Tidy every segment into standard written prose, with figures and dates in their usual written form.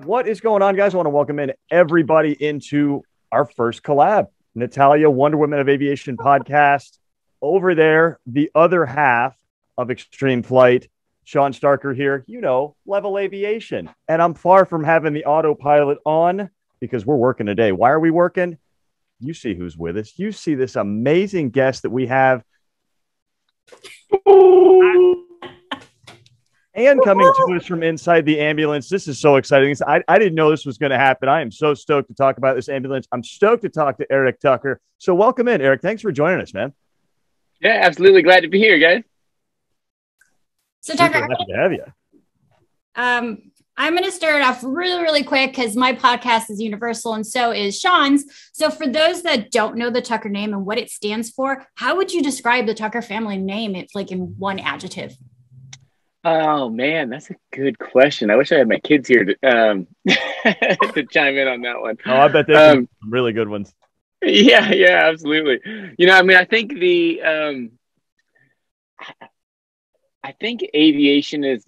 What is going on, guys? I want to welcome in everybody into our first collab. Natalia, Wonder Woman of Aviation podcast. Over there, the other half of Extreme Flight, Shawn Starker here, Level Aviation. And I'm far from having the autopilot on because we're working today. Why are we working? You see who's with us. You see this amazing guest that we have. And coming to us from inside the ambulance. This is so exciting. I didn't know this was going to happen. I am so stoked to talk about this ambulance. I'm stoked to talk to Eric Tucker. So welcome in, Eric. Thanks for joining us, man. Yeah, absolutely. Glad to be here, guys. So Tucker, happy to have you. I'm going to start off really, really quick because my podcast is universal and so is Shawn's. So for those that don't know the Tucker name and what it stands for, how would you describe the Tucker family name? It's like in one adjective. Oh man, that's a good question. I wish I had my kids here to to chime in on that one. Oh, I bet there's some really good ones. Yeah, absolutely. I think I think aviation is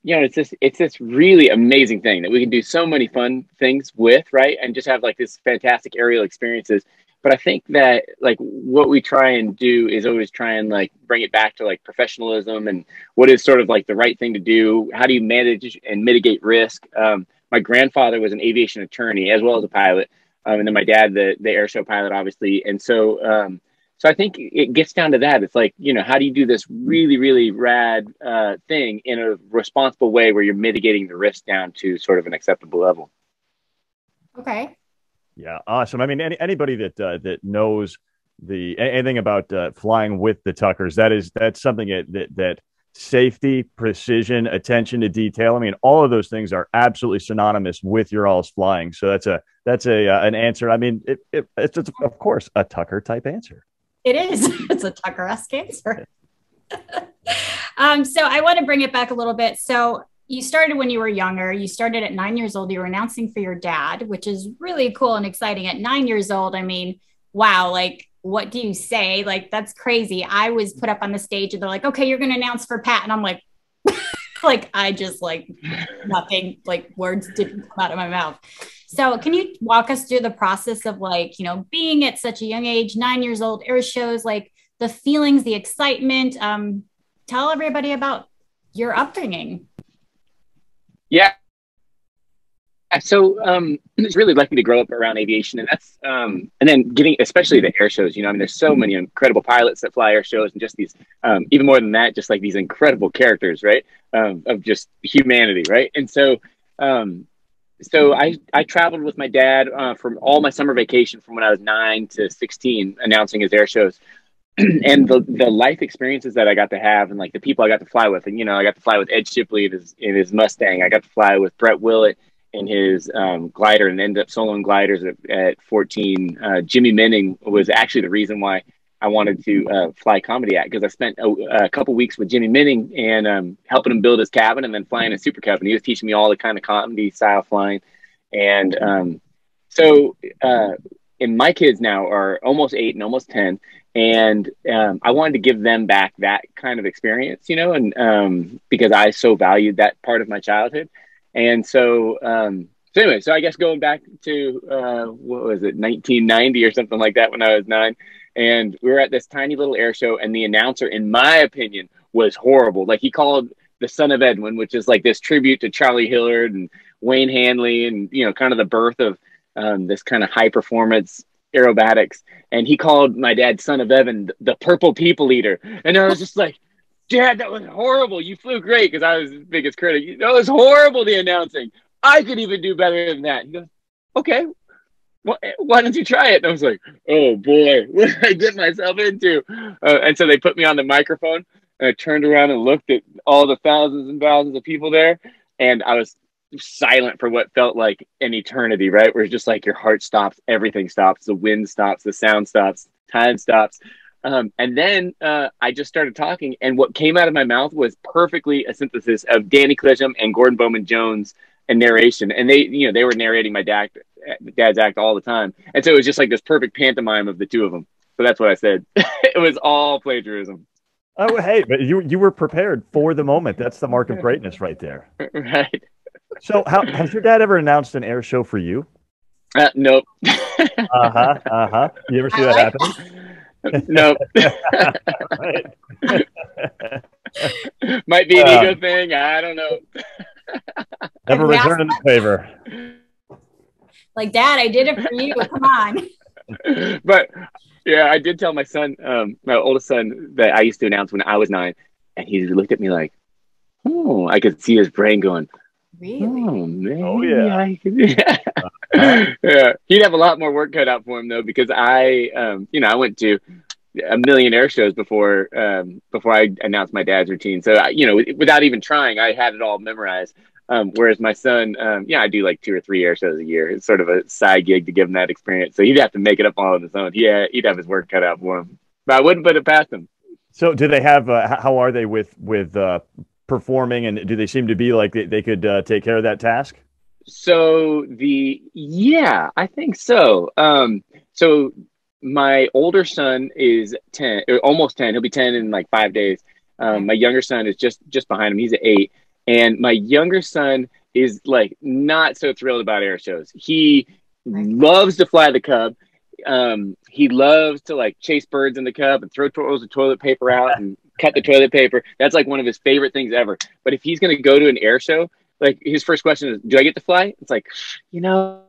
it's this really amazing thing that we can do so many fun things with, right? And just have like this fantastic aerial experiences. But I think that like what we try and do is always try and like bring it back to like professionalism and what is sort of like the right thing to do. How do you manage and mitigate risk? My grandfather was an aviation attorney as well as a pilot. And then my dad, the airshow pilot, obviously. And so I think it gets down to that. It's like, how do you do this really, really rad thing in a responsible way where you're mitigating the risk down to sort of an acceptable level? Okay. Yeah, awesome. I mean, anybody that knows anything about flying with the Tuckers, that's something that safety, precision, attention to detail. I mean, all of those things are absolutely synonymous with your all's flying. So that's an answer. I mean, it's of course a Tucker type answer. It is. It's a Tucker-esque answer. So I want to bring it back a little bit. So you started when you were younger. You started at 9 years old. You were announcing for your dad, which is really cool and exciting. At 9 years old, I mean, wow, like, what do you say? Like, that's crazy. I was put up on the stage and they're like, okay, you're going to announce for Pat. And I'm like, I just like nothing, like words didn't come out of my mouth. So can you walk us through the process of like, being at such a young age, 9 years old, air shows, like the feelings, the excitement? Tell everybody about your upbringing. Yeah. So it's really lucky to grow up around aviation, and that's and then getting especially the air shows. There's so many incredible pilots that fly air shows, and just these even more than that, just like these incredible characters, right? Of just humanity, right? And so I traveled with my dad from all my summer vacation from when I was 9 to 16, announcing his air shows. And the life experiences that I got to have and like the people I got to fly with, and I got to fly with Ed Shipley in his Mustang. I got to fly with Brett Willett in his glider and ended up soloing gliders at 14. Jimmy Minning was actually the reason why I wanted to fly Comedy Act, because I spent a couple weeks with Jimmy Minning and helping him build his cabin and then flying a Super Cub. And he was teaching me all the kind of comedy style flying. And and my kids now are almost 8 and almost 10. And I wanted to give them back that kind of experience, and because I so valued that part of my childhood. And so anyway, so I guess going back to, 1990 or something like that when I was 9. And we were at this tiny little air show, and the announcer, in my opinion, was horrible. Like, he called the Son of Edwin, which is like this tribute to Charlie Hillard and Wayne Handley and, kind of the birth of this kind of high performance aerobatics. And he called my dad Son of Evan the Purple People Eater. And I was just like, Dad, that was horrible. You flew great, because I was his biggest critic. That was horrible, the announcing. I could even do better than that. He goes, okay, why don't you try it? And I was like, oh boy, what did I get myself into? And so they put me on the microphone, and I turned around and looked at all the thousands and thousands of people there. And I was silent for what felt like an eternity, right? Where it's just like your heart stops, everything stops, the wind stops, the sound stops, time stops. And then I just started talking, and what came out of my mouth was perfectly a synthesis of Danny Clisholm and Gordon Bowman Jones and narration. And they were narrating my dad's act all the time. And so it was just like this perfect pantomime of the two of them. So that's what I said. It was all plagiarism. Oh, hey, but you were prepared for the moment. That's the mark of greatness right there. Right. So, how has your dad ever announced an air show for you? Nope. Uh-huh. Uh-huh. You ever see I that like happening? Nope. Right. Might be an ego thing. I don't know. Never I've asked, returning the favor. like, Dad, I did it for you. Come on. But yeah, I did tell my son, my oldest son, that I used to announce when I was 9, and he looked at me like, "Oh," I could see his brain going, Really? "Oh, Oh maybe yeah. I could." Yeah. Uh-huh. Yeah, he'd have a lot more work cut out for him though, because I went to a million air shows before I announced my dad's routine. So without even trying, I had it all memorized. Whereas my son, I do like 2 or 3 air shows a year. It's sort of a side gig to give him that experience. So he'd have to make it up all on his own. Yeah, he'd have his work cut out for him. But I wouldn't put it past him. So, do they have? How are they with performing, and do they seem to be like they could take care of that task? So yeah, I think so. So my older son is 10, or almost 10. He'll be 10 in like 5 days. My younger son is just behind him. He's at 8, and my younger son is like not so thrilled about air shows. He loves to fly the Cub. He loves to like chase birds in the Cub and throw rolls of toilet paper out and cut the toilet paper. That's like one of his favorite things ever. But if he's going to go to an air show, like his first question is, "Do I get to fly?" It's like, you know,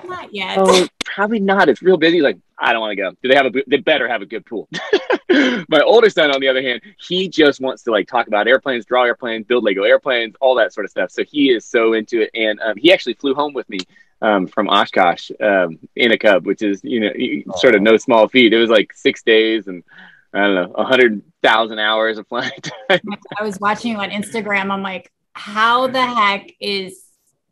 Not yet. oh, probably not. It's real busy. Like, I don't want to go. Do they have they better have a good pool. My older son, on the other hand, he just wants to like talk about airplanes, draw airplanes, build Lego airplanes, all that sort of stuff. So he is so into it. And he actually flew home with me from Oshkosh in a Cub, which is, sort of no small feat. It was like 6 days and I don't know, 100,000 hours of flying time. I was watching you on Instagram. I'm like, how the heck is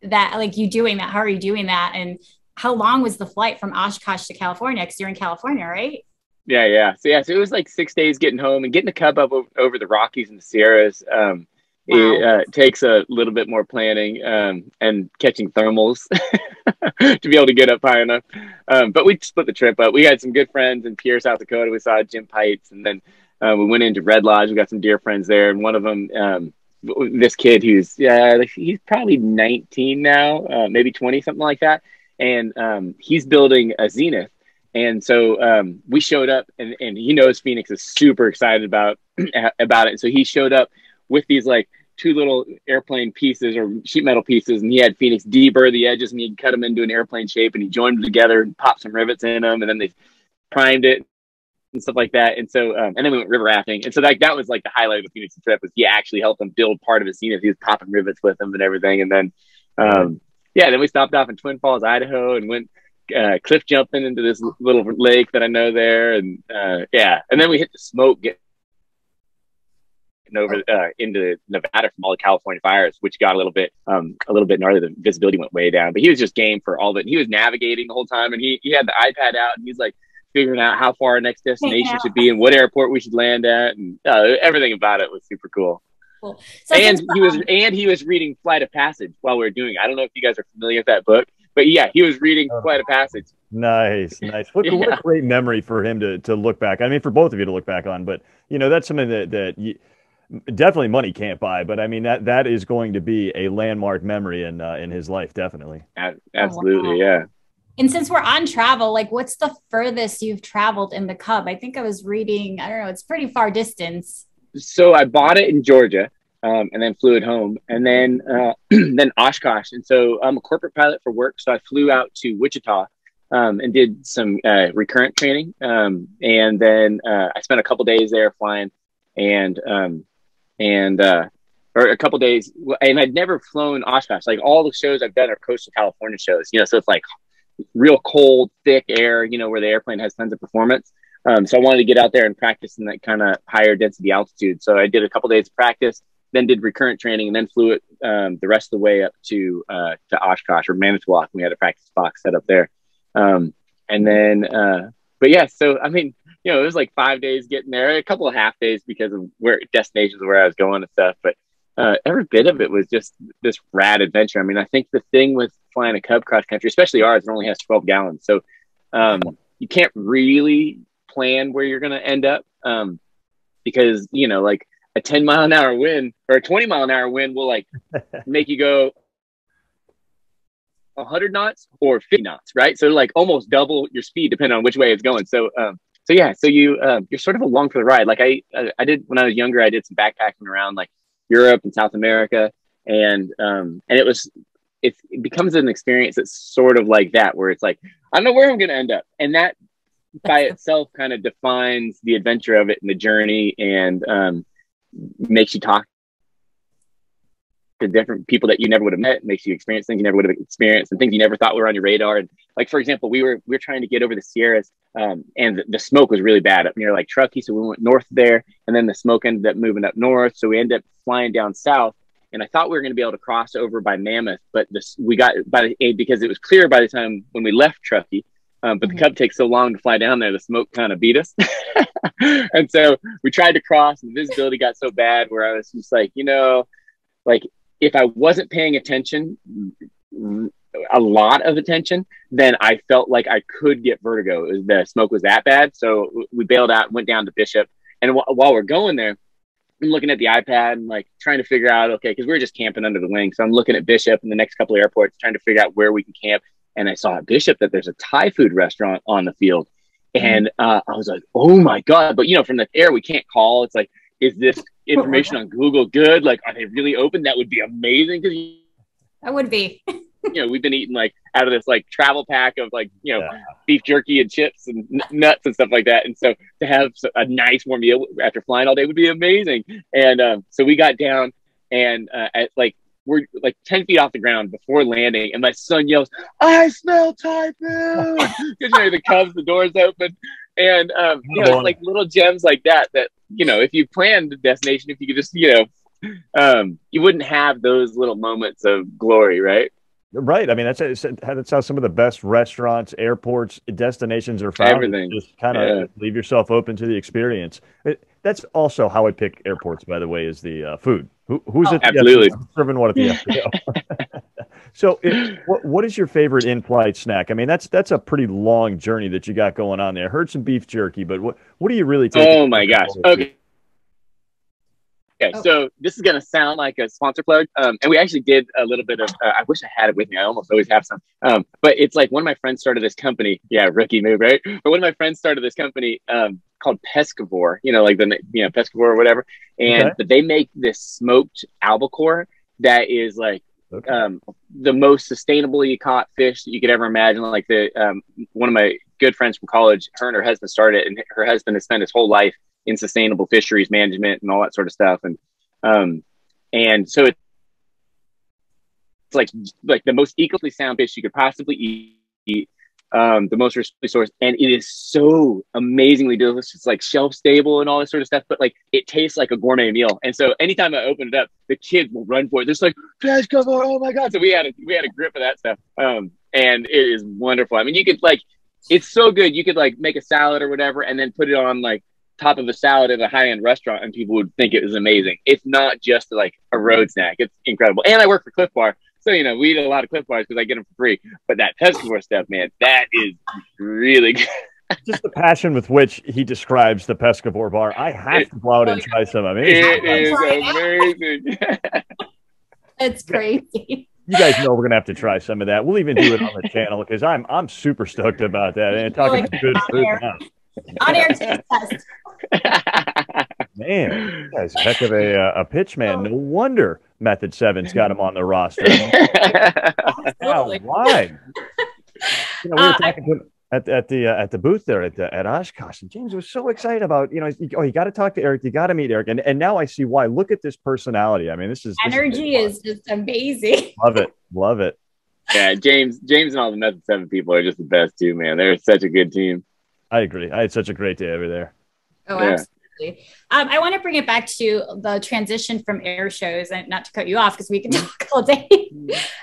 that? Like, you doing that? How are you doing that? And how long was the flight from Oshkosh to California? Because you're in California, right? Yeah. So it was like 6 days getting home and getting the Cub up over the Rockies and the Sierras. It takes a little bit more planning and catching thermals to be able to get up high enough. But we split the trip up. We had some good friends in Pierre, South Dakota. We saw Jim Pites, and then we went into Red Lodge. We got some dear friends there, and one of them, this kid who's he's probably 19 now, maybe 20, something like that, and he's building a Zenith. And so we showed up, and he knows Phoenix is super excited about it. And so he showed up with these like 2 little airplane pieces or sheet metal pieces, and he had Phoenix deburr the edges, and he cut them into an airplane shape, and he joined them together and popped some rivets in them, and then they primed it and stuff like that. And so and then we went river rafting, and so that was like the highlight of the Phoenix trip, was he actually helped them build part of his Zenith. He was popping rivets with them and everything. And then then we stopped off in Twin Falls, Idaho, and went cliff jumping into this little lake that I know there, and and then we hit the smoke getting over into Nevada from all the California fires, which got a little bit gnarly. The visibility went way down, but he was just game for all of it. He was navigating the whole time, and he had the iPad out, and he's like figuring out how far our next destination should be and what airport we should land at, and everything about it was super cool. Cool. So and he was reading Flight of Passage while we were doing it. I don't know if you guys are familiar with that book, but yeah, he was reading Flight of Passage. Nice. What a great memory for him to look back. I mean, for both of you to look back on. But that's something that definitely money can't buy. But I mean, that is going to be a landmark memory in his life, definitely. Absolutely, yeah. And since we're on travel, like, what's the furthest you've traveled in the Cub? I think I was reading, I don't know, it's pretty far distance. So I bought it in Georgia, and then flew it home, and then then Oshkosh. And so I'm a corporate pilot for work, so I flew out to Wichita and did some recurrent training, and then I spent a couple days there flying, or a couple days, and I'd never flown Oshkosh. Like, all the shows I've done are coastal California shows, so it's like real cold, thick air, where the airplane has tons of performance. So I wanted to get out there and practice in that kind of higher density altitude. So I did a couple days of practice, then did recurrent training, and then flew it the rest of the way up to Oshkosh or Manitowoc. We had a practice box set up there. And then, but yeah, so I mean, it was like 5 days getting there, a couple of half days because of destinations where I was going and stuff. But every bit of it was just this rad adventure. I mean, I think the thing with flying a Cub cross country, especially ours, it only has 12 gallons. So you can't really plan where you're going to end up. because, you know, like a 10-mile-an-hour wind or a 20-mile-an-hour wind will like make you go 100 knots or 50 knots, right? So like almost double your speed depending on which way it's going. So you're sort of along for the ride. Like I did when I was younger. I did some backpacking around like Europe and South America, and it becomes an experience that's sort of like that, where it's like, I don't know where I'm going to end up, and that by itself kind of defines the adventure of it and the journey, and makes you talk to different people that you never would have met, makes you experience things you never would have experienced and things you never thought were on your radar. And like, for example, we were trying to get over the Sierras, and the smoke was really bad up near like Truckee. So we went north there, and then the smoke ended up moving up north. So we ended up flying down south, and I thought we were going to be able to cross over by Mammoth, but because it was clear by the time when we left Truckee. But the Cub takes so long to fly down there, the smoke kind of beat us. And so we tried to cross, and the visibility got so bad where I was just like, you know, like if I wasn't paying attention, a lot of attention, then I felt like I could get vertigo. The smoke was that bad. So we bailed out, went down to Bishop. And while we're going there, I'm looking at the iPad and like trying to figure out, okay, because we were just camping under the wing. So I'm looking at Bishop and the next couple of airports, trying to figure out where we can camp. And I saw at Bishop that there's a Thai food restaurant on the field. And I was like, oh my God. But, you know, from the air, we can't call. It's like, is this information on Google good? Like, are they really open? That would be amazing. Because that would be. You know, we've been eating like out of this like travel pack of like, you know, beef jerky and chips and nuts and stuff like that. And so to have a nice warm meal after flying all day would be amazing. And so we got down, and we're like 10 feet off the ground before landing, and my son yells, "I smell Thai food!" Because, you know, the Cubs, the doors open, and you know, it's like little gems like that, you know, if you planned the destination, if you could just, you know, you wouldn't have those little moments of glory, right? Right. I mean, that's how some of the best restaurants, airports, destinations are found. Everything. Just kind of leave yourself open to the experience. That's also how I pick airports, by the way, is the food. Who's absolutely serving what at the FBO? So what is your favorite in-flight snack? I mean, that's a pretty long journey that you got going on there. I heard some beef jerky, but what do you really take? Oh my gosh. Okay. Okay, so this is going to sound like a sponsor plug. And we actually did a little bit of, I wish I had it with me. I almost always have some. But it's like one of my friends started this company. Yeah, rookie move, right? But one of my friends started this company called Pescavore, you know, like Pescavore or whatever. And but they make this smoked albacore that is like the most sustainably caught fish that you could ever imagine. Like one of my good friends from college, her and her husband started it, and her husband has spent his whole life in sustainable fisheries management and all that sort of stuff. And so it's like the most ecology sound fish you could possibly eat, the most responsibly sourced, and it is so amazingly delicious. It's like shelf stable and all this sort of stuff, but like it tastes like a gourmet meal. And so anytime I open it up, the kids will run for it. They're just like, Pescavore, oh my God. So we had a grip of that stuff. And it is wonderful. I mean, you could it's so good. You could like make a salad or whatever, and then put it on like top of a salad at a high-end restaurant, and people would think it was amazing. It's not just like a road snack. It's incredible. And I work for Cliff Bar, so, you know, we eat a lot of Cliff Bars because I get them for free. But that Pescavore stuff, man, that is really good. Just the passion with which he describes the Pescavore bar. I have to go out and try some. I mean, it is amazing. It's crazy. You guys know we're gonna have to try some of that. We'll even do it on the channel because I'm super stoked about that. And talking about good food now. On air taste test. Man, you guys, heck of a pitch man. No wonder Method 7's got him on the roster. Wow, why? You know, we were talking to him at the booth there at Oshkosh, and James was so excited about, you know, you got to talk to Eric, you got to meet Eric, and now I see why. Look at this personality. I mean, this energy is just amazing. Love it. Yeah, James and all the Method 7 people are just the best too, man. They're such a good team. I agree. I had such a great day over there. Oh, yeah. Absolutely. I want to bring it back to the transition from air shows, and not to cut you off because we can talk all day.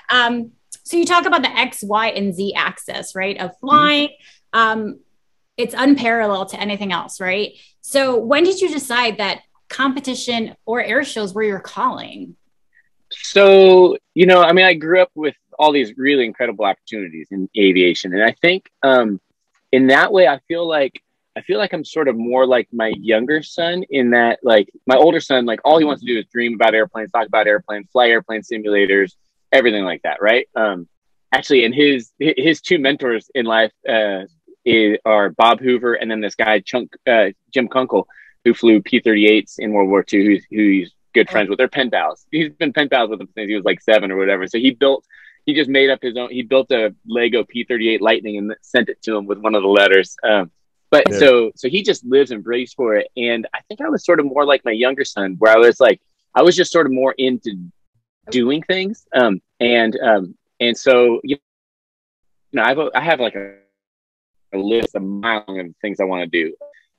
So you talk about the X, Y, and Z axis, right, of flying. It's unparalleled to anything else, right? So when did you decide that competition or air shows were your calling? So, you know, I mean, I grew up with all these really incredible opportunities in aviation. And I think in that way, I feel like I feel like I'm sort of more like my younger son in that, like, my older son, like, all he wants to do is dream about airplanes, talk about airplanes, fly airplane simulators, everything like that, right? Actually, and his two mentors in life are Bob Hoover and then this guy Jim Kunkel, who flew P-38s in World War II, who he's good friends with. They're pen pals. He's been pen pals with him since he was like 7 or whatever. So he just made up his own. He built a Lego P-38 Lightning and sent it to him with one of the letters. But so he just lives and breathes for it. And I think I was sort of more like my younger son, where I was just sort of more into doing things. And so, I have like a list of mile of things I want to do.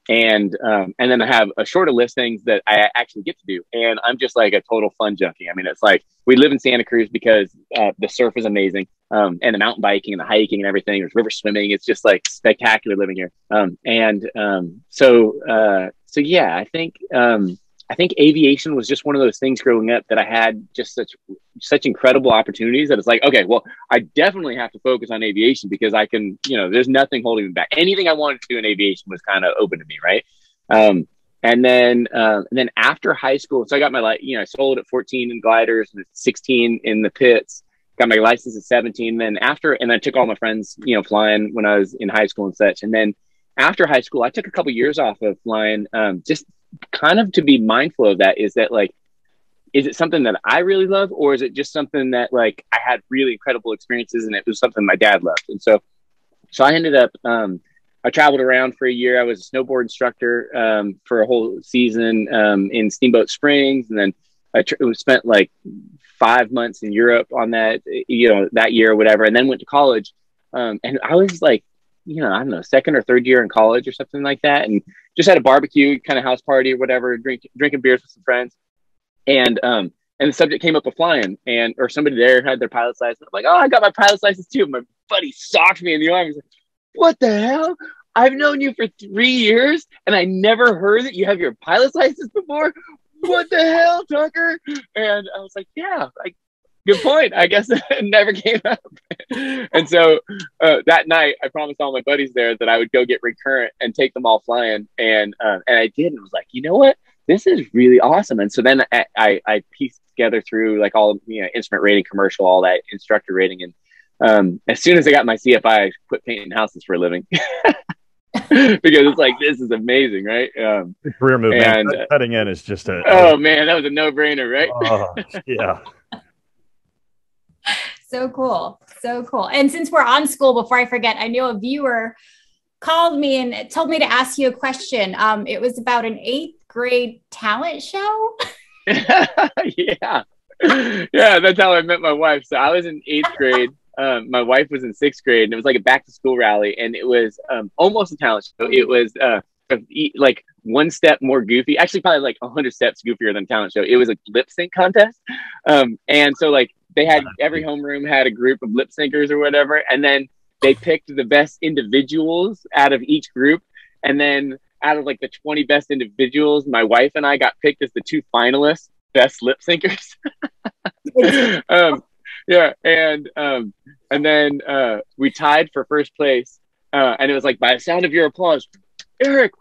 And then I have a shorter list of things that I actually get to do. And I'm just like a total fun junkie. I mean, it's like, we live in Santa Cruz because the surf is amazing. And the mountain biking and the hiking and everything. There's river swimming. It's just like spectacular living here. So yeah, I think aviation was just one of those things growing up that I had just such incredible opportunities that it's like, okay, well, I definitely have to focus on aviation because I can, there's nothing holding me back. Anything I wanted to do in aviation was kind of open to me. Right. And then after high school, so I got my, I sold at 14 in gliders and 16 in the pits, got my license at 17. And I took all my friends, flying when I was in high school and such. And then after high school, I took a couple years off of flying, just kind of to be mindful of that. Is that like, is it something that I really love, or is it just something that like I had really incredible experiences and it was something my dad loved? And so I ended up, I traveled around for a year. I was a snowboard instructor for a whole season in Steamboat Springs. And then I spent like 5 months in Europe on that, that year or whatever, and then went to college. And I was like, I don't know, second or third year in college or something like that. And just had a barbecue kind of house party or whatever, drinking beers with some friends. And the subject came up of flying, or somebody there had their pilot's license. I'm like, oh, I got my pilot's license too. My buddy socked me in the arm. He's like, what the hell? I've known you for 3 years and I never heard that you have your pilot's license before. What the hell, Tucker? And I was like, yeah, good point. I guess it never came up. And so that night, I promised all my buddies there that I would go get Recurrent and take them all flying. And I did. And I was like, you know what? This is really awesome. And so then I pieced together through like all, instrument rating, commercial, all that instructor rating. And as soon as I got my CFI, I quit painting houses for a living. Because it's like, this is amazing, right? Career move, and cutting in is just oh man, that was a no-brainer, right? Yeah. So cool. And since we're on school, before I forget, I know a viewer called me and told me to ask you a question. It was about an 8th grade talent show. Yeah, that's how I met my wife. So I was in 8th grade. My wife was in 6th grade, and it was like a back to school rally, and it was almost a talent show. It was like one step more goofy, actually probably like 100 steps goofier than a talent show. It was a lip sync contest. And so like they had, every homeroom had a group of lip syncers or whatever, and then they picked the best individuals out of each group. And then out of like the 20 best individuals, my wife and I got picked as the 2 finalists, best lip syncers. Yeah. And then we tied for first place. And it was like, by the sound of your applause, Eric,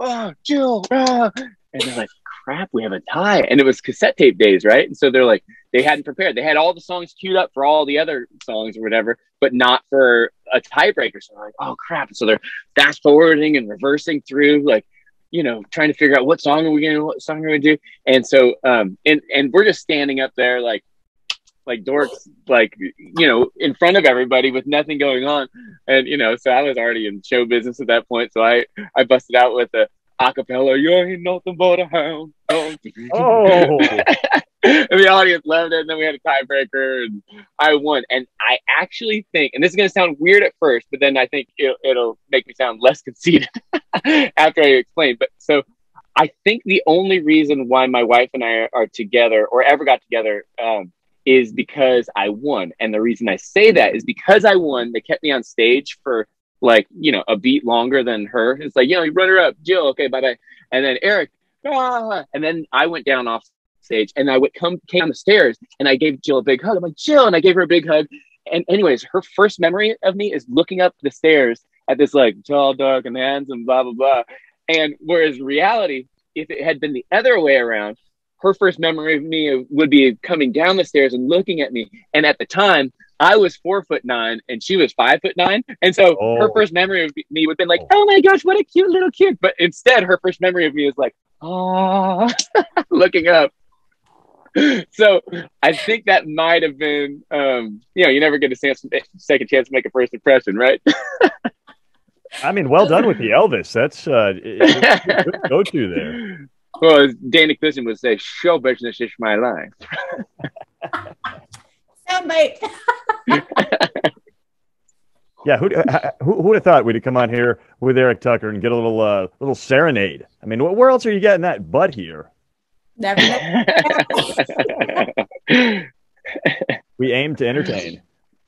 Jill, and they're like, crap, we have a tie. And it was cassette tape days, right? And so they're like, they hadn't prepared. They had all the songs queued up for all the other songs or whatever, but not for a tiebreaker. So they're like, oh crap. And so they're fast forwarding and reversing through, like, trying to figure out what song are we going to do. And so, and we're just standing up there like dorks, like, in front of everybody with nothing going on. And, so I was already in show business at that point. So I busted out with a acapella, you ain't nothing but a hound. Oh. And the audience loved it. And then we had a tiebreaker and I won. And I actually think, and this is going to sound weird at first, but then I think it'll make me sound less conceited after I explain. But so I think the only reason why my wife and I are together or ever got together, is because I won. And the reason I say that is because I won, they kept me on stage for like, a beat longer than her. It's like, runner up, Jill, okay, bye-bye. And then Eric, and then I went down off stage and I came down the stairs and I gave Jill a big hug. I'm like, Jill, and I gave her a big hug. And anyways, her first memory of me is looking up the stairs at this like tall, dark, and handsome, blah, blah, blah. And whereas reality, if it had been the other way around, her first memory of me would be coming down the stairs and looking at me. And at the time, I was 4'9" and she was 5'9". And so her first memory of me would have been like, oh my gosh, what a cute little kid. But instead, her first memory of me is like, oh, looking up. So I think that might have been, you never get a second chance to make a first impression, right? I mean, well done with the Elvis. That's good go-to there. Well, as Danny Cushion would say, show business is my life. Soundbite. Yeah, who would have thought we'd come on here with Eric Tucker and get a little serenade? I mean, where else are you getting that but here? Never. We aim to entertain.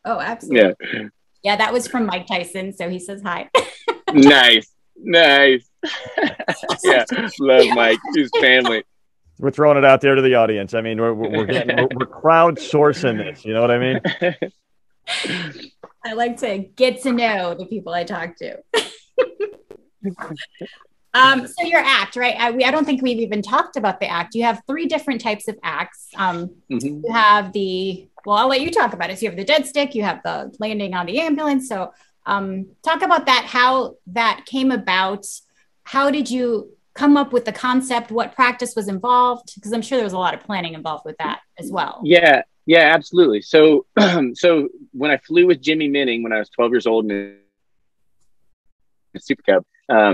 Oh, absolutely. Yeah, that was from Mike Tyson, so he says hi. Nice. Yeah, love Mike. His family. We're throwing it out there to the audience. I mean, we're crowdsourcing this. You know what I mean? I like to get to know the people I talk to. So your act, right? I don't think we've even talked about the act. You have 3 different types of acts. You have well, I'll let you talk about it. So you have the dead stick, you have the landing on the ambulance. So talk about that, how that came about. How did you come up with the concept? What practice was involved? Because I'm sure there was a lot of planning involved with that as well. Yeah, absolutely. So, so when I flew with Jimmy Minning when I was 12 years old in a Super Cub,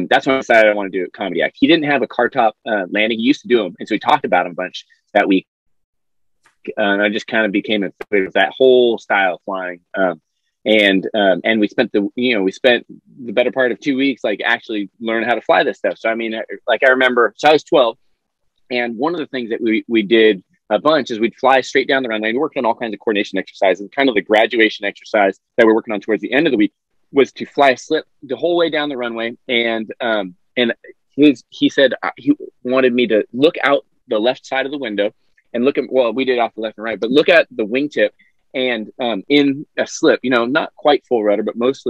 that's when I decided I wanted to do a comedy act. He didn't have a car top landing. He used to do them. And so we talked about them a bunch that week. And I just kind of became infatuated with that whole style of flying. And we spent the better part of 2 weeks, like actually learning how to fly this stuff. So, I mean, like I remember, so I was 12. And one of the things that we did a bunch is we'd fly straight down the runway. We worked on all kinds of coordination exercises, and kind of the graduation exercise that we're working on towards the end of the week was to fly a slip the whole way down the runway. And he said he wanted me to look out the left side of the window and look at, well, we did off the left and right, but look at the wingtip. And in a slip, not quite full rudder, but most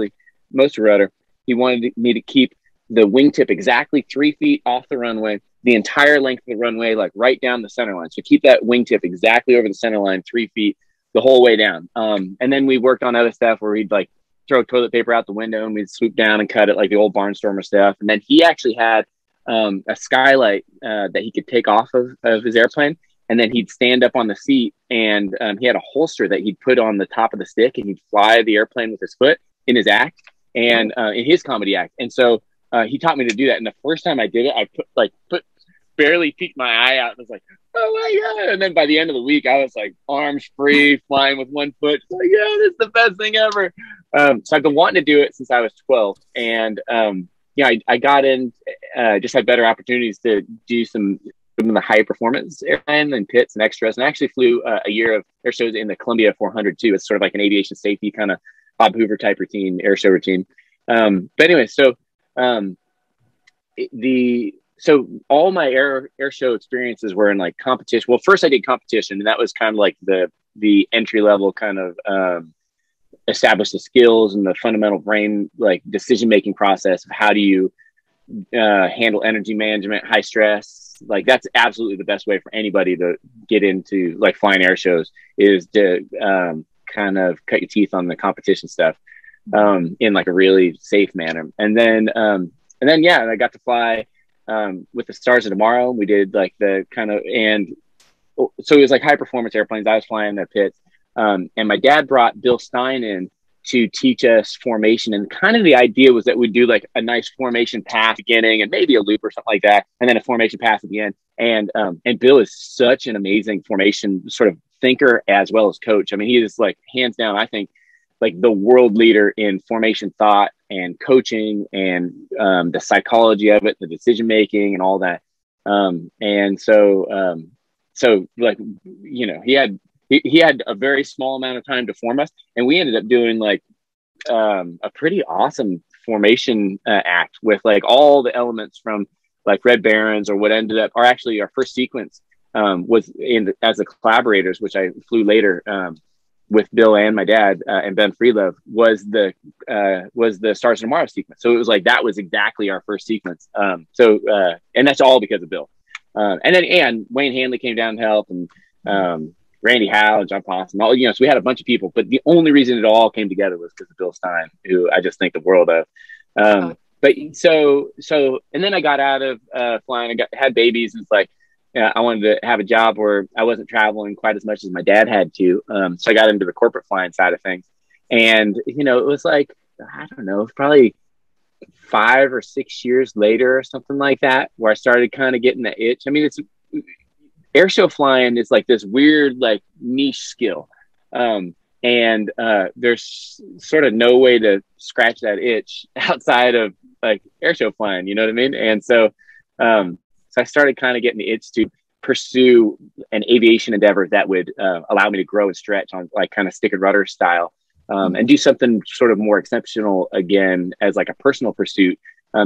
rudder, he wanted me to keep the wingtip exactly 3 feet off the runway, the entire length of the runway, like right down the center line. So keep that wingtip exactly over the center line, 3 feet the whole way down. And then we worked on other stuff where we'd like throw toilet paper out the window and we'd swoop down and cut it like the old barnstormer stuff. And then he actually had a skylight that he could take off of his airplane. And then he'd stand up on the seat, and he had a holster that he'd put on the top of the stick, and he'd fly the airplane with his foot in his act and in his comedy act. And so he taught me to do that. And the first time I did it, I barely peeked my eye out and was like, oh my God. And then by the end of the week, I was like arms free, flying with one foot. Like, yeah, this is the best thing ever. So I've been wanting to do it since I was 12. And I got in, just had better opportunities to do some of the high performance airline and pits and extras, and I actually flew a year of air shows in the Columbia 400 too. It's sort of like an aviation safety kind of Bob Hoover type routine, air show routine. But anyway, so all my air show experiences were in like competition. Well, first I did competition, and that was kind of like the entry level kind of establish the skills and the fundamental brain like decision making process of how do you handle energy management, high stress. Like that's absolutely the best way for anybody to get into like flying air shows is to kind of cut your teeth on the competition stuff in like a really safe manner. And then I got to fly with the Stars of Tomorrow. We did like the kind of, and so it was like high performance airplanes. I was flying the pits, and my dad brought Bill Stein in to teach us formation. And kind of the idea was that we'd do like a nice formation pass beginning and maybe a loop or something like that. And then a formation pass at the end. And Bill is such an amazing formation sort of thinker as well as coach. I mean, he is like hands down, I think like the world leader in formation thought and coaching and the psychology of it, the decision-making and all that. So like, he had a very small amount of time to form us, and we ended up doing like a pretty awesome formation act with like all the elements from like Red Barons, or what ended up, or actually our first sequence was as the collaborators, which I flew later. with Bill and my dad and Ben Freelove was the Stars of Tomorrow sequence. So it was like that was exactly our first sequence. And that's all because of Bill. And Wayne Hanley came down to help, and Randy Howell and John Possum, all, so we had a bunch of people, but the only reason it all came together was because of Bill Stein, who I just think the world of. But so, and then I got out of flying. I had babies, and it's like, I wanted to have a job where I wasn't traveling quite as much as my dad had to. So I got into the corporate flying side of things, and it was like, I don't know, probably 5 or 6 years later or something like that, where I started kind of getting the itch. I mean, it's airshow flying is like this weird, like niche skill. And there's sort of no way to scratch that itch outside of like airshow flying, you know what I mean? And so I started kind of getting the itch to pursue an aviation endeavor that would allow me to grow and stretch on like kind of stick and rudder style, and do something sort of more exceptional again as like a personal pursuit,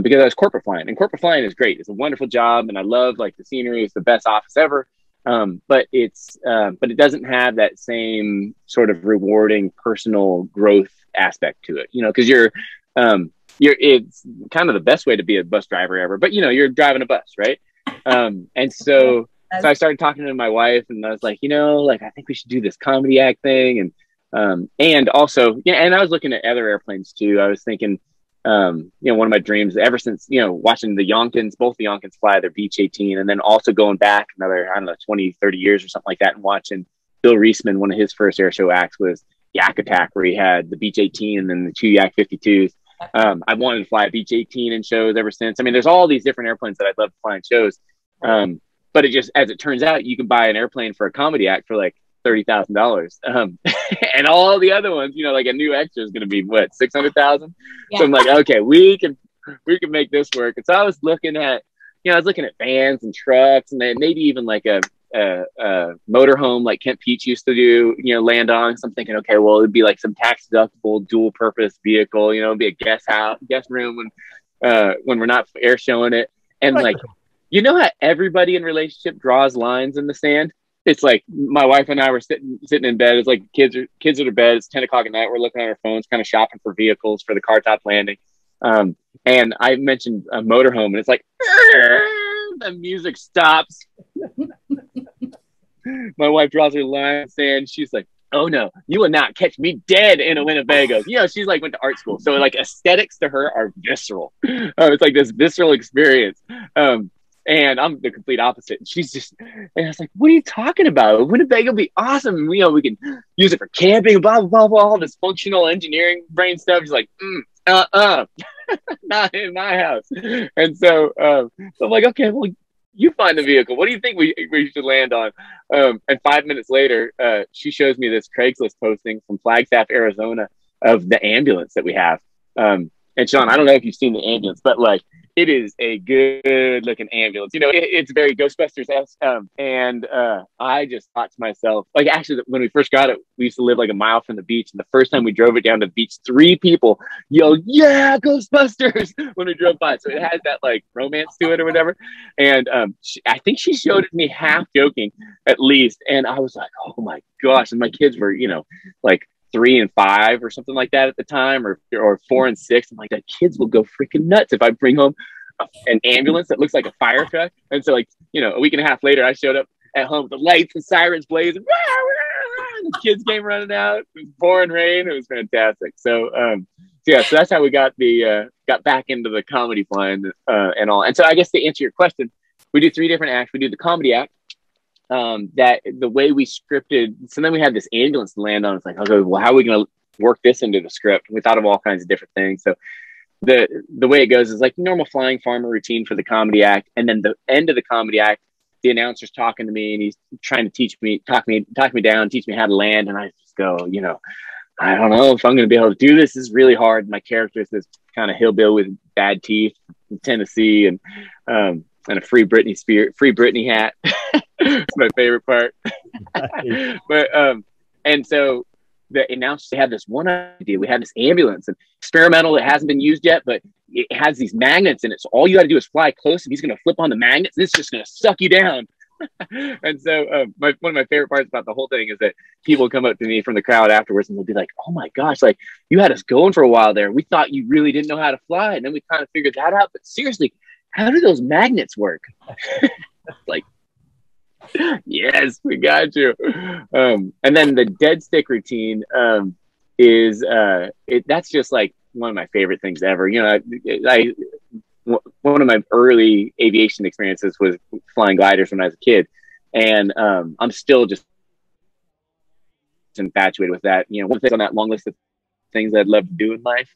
because I was corporate flying, and corporate flying is great. It's a wonderful job, and I love like the scenery. It's the best office ever. But it doesn't have that same sort of rewarding personal growth aspect to it, because it's kind of the best way to be a bus driver ever, but you're driving a bus, right? And so I started talking to my wife, and I was like, like, I think we should do this comedy act thing. And also, and I was looking at other airplanes too. I was thinking, one of my dreams ever since, watching both the Yonkins fly their Beech 18, and then also going back another, I don't know, 20, 30 years or something like that, and watching Bill Reisman, one of his first air show acts was Yak Attack, where he had the Beech 18 and then the 2 Yak 52s. I wanted to fly a Beech 18 in shows ever since. I mean, there's all these different airplanes that I'd love to fly in shows. But it just, as it turns out, you can buy an airplane for a comedy act for like $30,000. And all the other ones, like a new extra is going to be what, 600,000. Yeah. So I'm like, okay, we can make this work. And so I was looking at, vans and trucks, and then maybe even like a motorhome like Kent Peach used to do, land on. So I'm thinking, okay, well, it'd be like some tax deductible dual purpose vehicle, it'd be a guest room when we're not air showing it. And like, how everybody in relationship draws lines in the sand? It's like my wife and I were sitting in bed. It's like kids are to bed. It's 10 o'clock at night. We're looking at our phones, kind of shopping for vehicles for the car top landing. And I mentioned a motorhome, and it's like, the music stops. My wife draws her line in the sand. She's like, oh no, you will not catch me dead in a Winnebago. She's like went to art school. So like aesthetics to her are visceral. It's like this visceral experience. And I'm the complete opposite. And she's just, and I was like, what are you talking about? Winnebago would be awesome. We can use it for camping, blah, blah, blah, blah, all this functional engineering brain stuff. She's like, not in my house. And so I'm like, okay, well, you find the vehicle. What do you think we should land on? And 5 minutes later, she shows me this Craigslist posting from Flagstaff, Arizona, of the ambulance that we have. And Shawn, I don't know if you've seen the ambulance, but like, it is a good looking ambulance. It's very Ghostbusters-esque. And I just thought to myself, like, actually, when we first got it, we used to live like a mile from the beach. And the first time we drove it down to the beach, 3 people yelled, yeah, Ghostbusters, when we drove by. So it has that like romance to it or whatever. And I think she showed it to me half joking at least. And I was like, oh my gosh. And my kids were, like 3 and 5 or something like that at the time, or 4 and 6. I'm like, the kids will go freaking nuts if I bring home an ambulance that looks like a fire truck. And so like, a week and a half later, I showed up at home with the lights and sirens blazing. The kids came running out. It was pouring rain. It was fantastic. So so that's how we got back into the comedy flying and all. And so I guess to answer your question, we do 3 different acts. We do the comedy act. That the way we scripted, so then we had this ambulance to land on. It's like, okay, well, how are we going to work this into the script? We thought of all kinds of different things. So the way it goes is like normal flying farmer routine for the comedy act. And then the end of the comedy act, the announcer's talking to me, and he's trying to talk me down, teach me how to land. And I just go, I don't know if I'm going to be able to do this. This is really hard. My character is this kind of hillbilly with bad teeth from Tennessee, and a Free Britney hat. It's my favorite part. But and so the announcers, they had this one idea. We had this ambulance, and experimental, it hasn't been used yet, but it has these magnets in it. So all you got to do is fly close, and he's going to flip on the magnets, and it's just going to suck you down And so one of my favorite parts about the whole thing is that people come up to me from the crowd afterwards and they'll be like, oh my gosh, like you had us going for a while there. We thought you really didn't know how to fly. And then we kind of figured that out. But seriously, how do those magnets work? Like, yes, we got you. And then the dead stick routine is that's just like one of my favorite things ever. You know, one of my early aviation experiences was flying gliders when I was a kid, and I'm still just infatuated with that. You know, one thing on that long list of things I'd love to do in life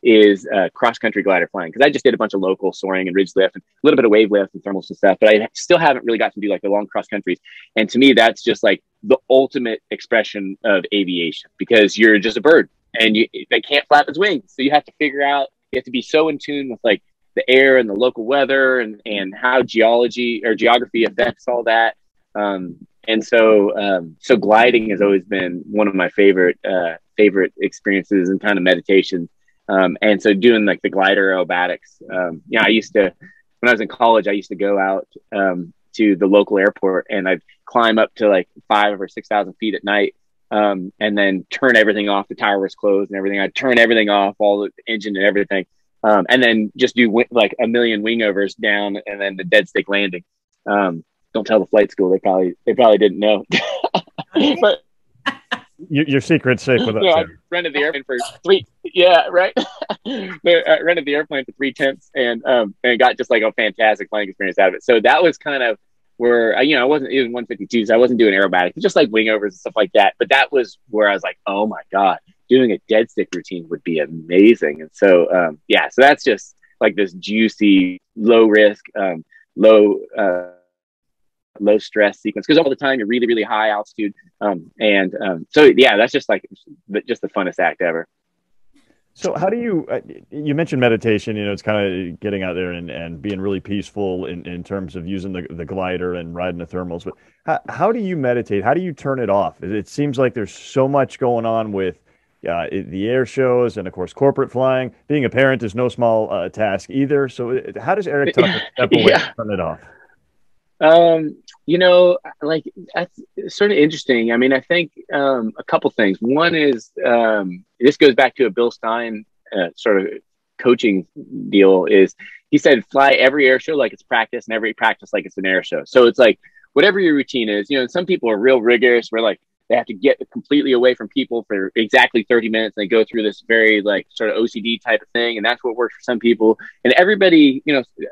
is cross country glider flying, because I just did a bunch of local soaring and ridge lift and a little bit of wave lift and thermals and stuff, but I still haven't really got to do like the long cross countries. And to me, that's just like the ultimate expression of aviation, because you're just a bird and they can't flap its wings, so you have to figure out, you have to be so in tune with like the air and the local weather and how geography affects all that. And so gliding has always been one of my favorite experiences and kind of meditations. And so doing like the glider aerobatics, I used to, when I was in college, I used to go out to the local airport and I'd climb up to like 5,000 or 6,000 feet at night, and then turn everything off. The tower was closed and everything. I'd turn everything off, all the engine and everything, and then just do like a million wingovers down and then the dead stick landing. Don't tell the flight school; they probably didn't know. But your secret's safe with us. I rented the airplane for three. Yeah, right. I rented the airplane for 3 tenths and got just like a fantastic flying experience out of it. So that was kind of where I wasn't even 152, so I wasn't doing aerobatics, just like wingovers and stuff like that. But that was where I was like, oh my god, doing a dead stick routine would be amazing. And so so that's just like this juicy, low risk, low stress sequence, because all the time you're really, really high altitude. So that's just like just the funnest act ever. So how do you, you mentioned meditation, it's kind of getting out there and being really peaceful in terms of using the glider and riding the thermals, but how do you meditate? How do you turn it off? It seems like there's so much going on with the air shows and of course corporate flying. Being a parent is no small task either. So how does Eric Tucker step away and turn it off? Like that's sort of interesting. I mean, I think a couple things. One is this goes back to a Bill Stein sort of coaching deal. Is he said fly every air show like it's practice and every practice like it's an air show. So it's like whatever your routine is. Some people are real rigorous. Where like they have to get completely away from people for exactly 30 minutes. And they go through this very like sort of OCD type of thing. And that's what works for some people. And everybody,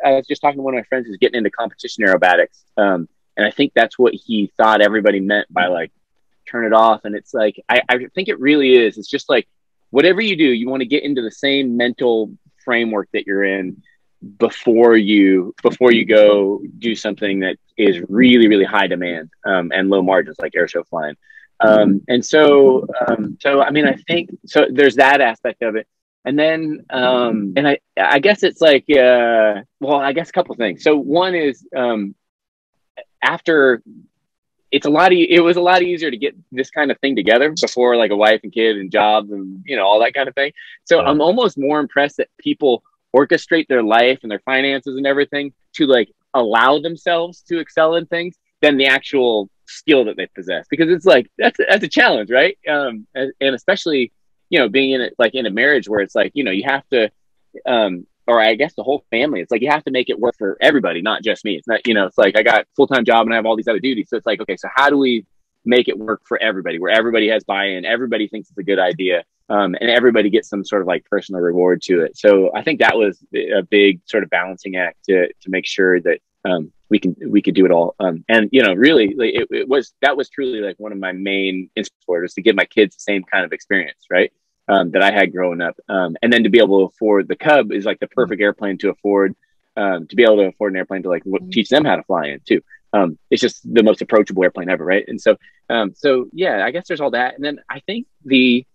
I was just talking to one of my friends who's getting into competition aerobatics. And I think that's what he thought everybody meant by like, turn it off. And it's like, I think it really is. It's just like, whatever you do, you want to get into the same mental framework that you're in before you go do something that is really, really high demand, and low margins like air show flying. So I mean, I think so there's that aspect of it. And then, and I guess it's like, I guess a couple of things. So one is, after it was a lot easier to get this kind of thing together before like a wife and kid and jobs and, all that kind of thing. So I'm almost more impressed that people orchestrate their life and their finances and everything to like allow themselves to excel in things than the actual skill that they possess, because it's like, that's a challenge, right? And especially, being in it, like in a marriage where it's like, you have to, or I guess the whole family, it's like, you have to make it work for everybody, not just me. It's not, it's like, I got a full-time job and I have all these other duties. So it's like, okay, so how do we make it work for everybody, where everybody has buy-in, everybody thinks it's a good idea, and everybody gets some sort of like personal reward to it. So I think that was a big sort of balancing act to make sure that we could do it all. And really, like, that was truly like one of my main inspirators, to give my kids the same kind of experience, right? That I had growing up. And then to be able to afford the Cub is like the perfect airplane to afford, to be able to afford an airplane to like teach them how to fly in too. It's just the most approachable airplane ever, right? And so yeah, I guess there's all that. And then I think the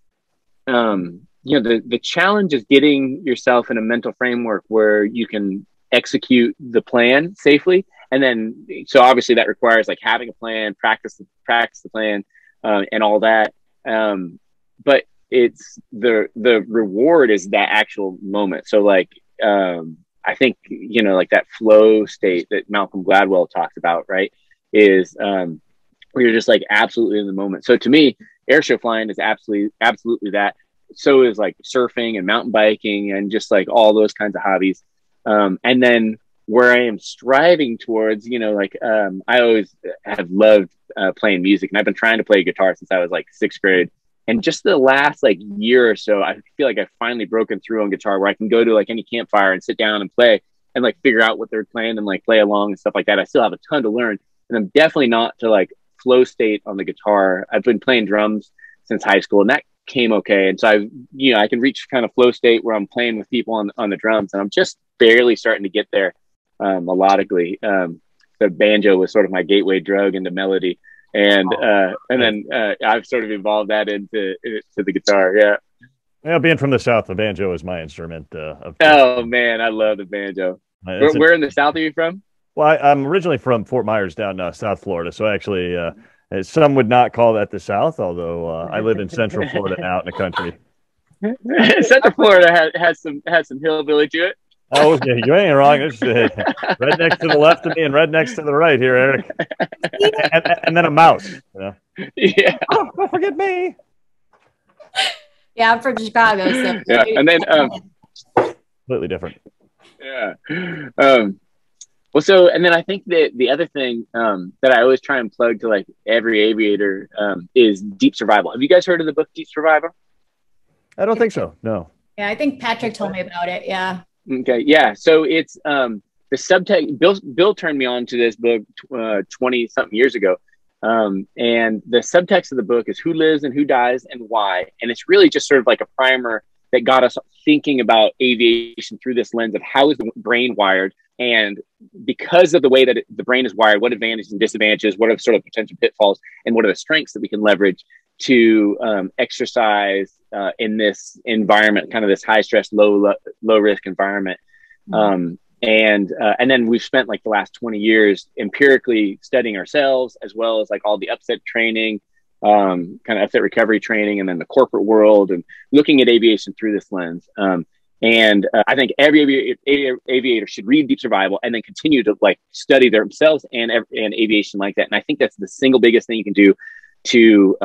challenge is getting yourself in a mental framework where you can execute the plan safely. And then, so obviously that requires like having a plan, practice the plan, and all that. But it's the reward is that actual moment. So like, I think, like that flow state that Malcolm Gladwell talks about, right? is where you're just like absolutely in the moment. So to me, airshow flying is absolutely that. So is like surfing and mountain biking and just like all those kinds of hobbies. And then where I am striving towards, you know, like I always have loved playing music, and I've been trying to play guitar since I was like 6th grade. And just the last like year or so, I feel like I've finally broken through on guitar, where I can go to like any campfire and sit down and play and like figure out what they're playing and like play along and stuff like that. I still have a ton to learn, and I'm definitely not to like flow state on the guitar. I've been playing drums since high school, and that came okay. And so I can reach kind of flow state where I'm playing with people on the drums, and I'm just barely starting to get there melodically. The banjo was sort of my gateway drug into melody. And then I've sort of evolved that into the guitar. Yeah. Yeah, being from the South, the banjo is my instrument. Oh man, I love the banjo. Where in the South are you from? Well, I'm originally from Fort Myers down South Florida. So actually, some would not call that the South, although I live in Central Florida out in the country. Central Florida has some hillbilly to it. Oh, yeah, you ain't wrong. It's red next to the left of me and red next to the right here, Eric. and then a mouse. You know? Yeah. Oh, don't forget me. Yeah, I'm from Chicago. So yeah, and then completely different. Yeah. Well, so and then I think that the other thing that I always try and plug to like every aviator is deep survival. Have you guys heard of the book Deep Survival? I don't think so. No. Yeah, I think Patrick told me about it. Yeah. Okay. Yeah. So it's the subtext. Bill turned me on to this book 20 something years ago. And the subtext of the book is who lives and who dies and why. And it's really just sort of like a primer that got us thinking about aviation through this lens of how is the brain wired. And because of the way that the brain is wired, what advantages and disadvantages, what are sort of potential pitfalls, and what are the strengths that we can leverage to exercise in this environment, kind of this high stress, low risk environment. And then we've spent like the last 20 years empirically studying ourselves, as well as like all the upset training, kind of upset recovery training, and then the corporate world, and looking at aviation through this lens. I think every aviator should read Deep Survival and then continue to like study themselves and aviation like that. And I think that's the single biggest thing you can do to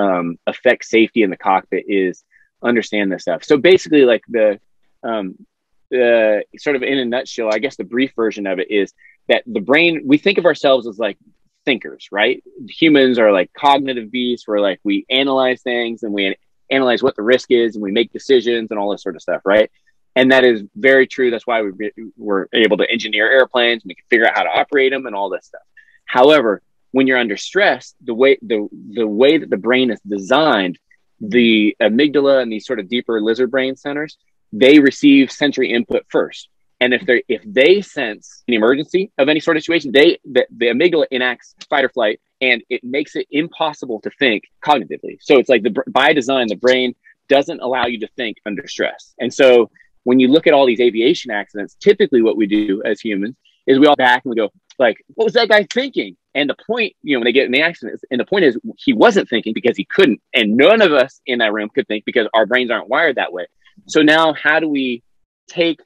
affect safety in the cockpit is understand this stuff. So basically, like the sort of in a nutshell, I guess the brief version of it is that the brain, we think of ourselves as like thinkers, right? Humans are like cognitive beasts, where like we analyze things and we analyze what the risk is and we make decisions and all this sort of stuff, right? And that is very true. That's why we're able to engineer airplanes. We can figure out how to operate them and all this stuff. However, when you're under stress, the way that the brain is designed, the amygdala and these sort of deeper lizard brain centers, they receive sensory input first. And if they sense an emergency of any sort of situation, the amygdala enacts fight or flight, and it makes it impossible to think cognitively. So it's like by design, the brain doesn't allow you to think under stress. And so when you look at all these aviation accidents, typically what we do as humans is we all back and we go like, what was that guy thinking? And the point, when they get in the accident, and the point is he wasn't thinking because he couldn't. And none of us in that room could think because our brains aren't wired that way. So now how do we take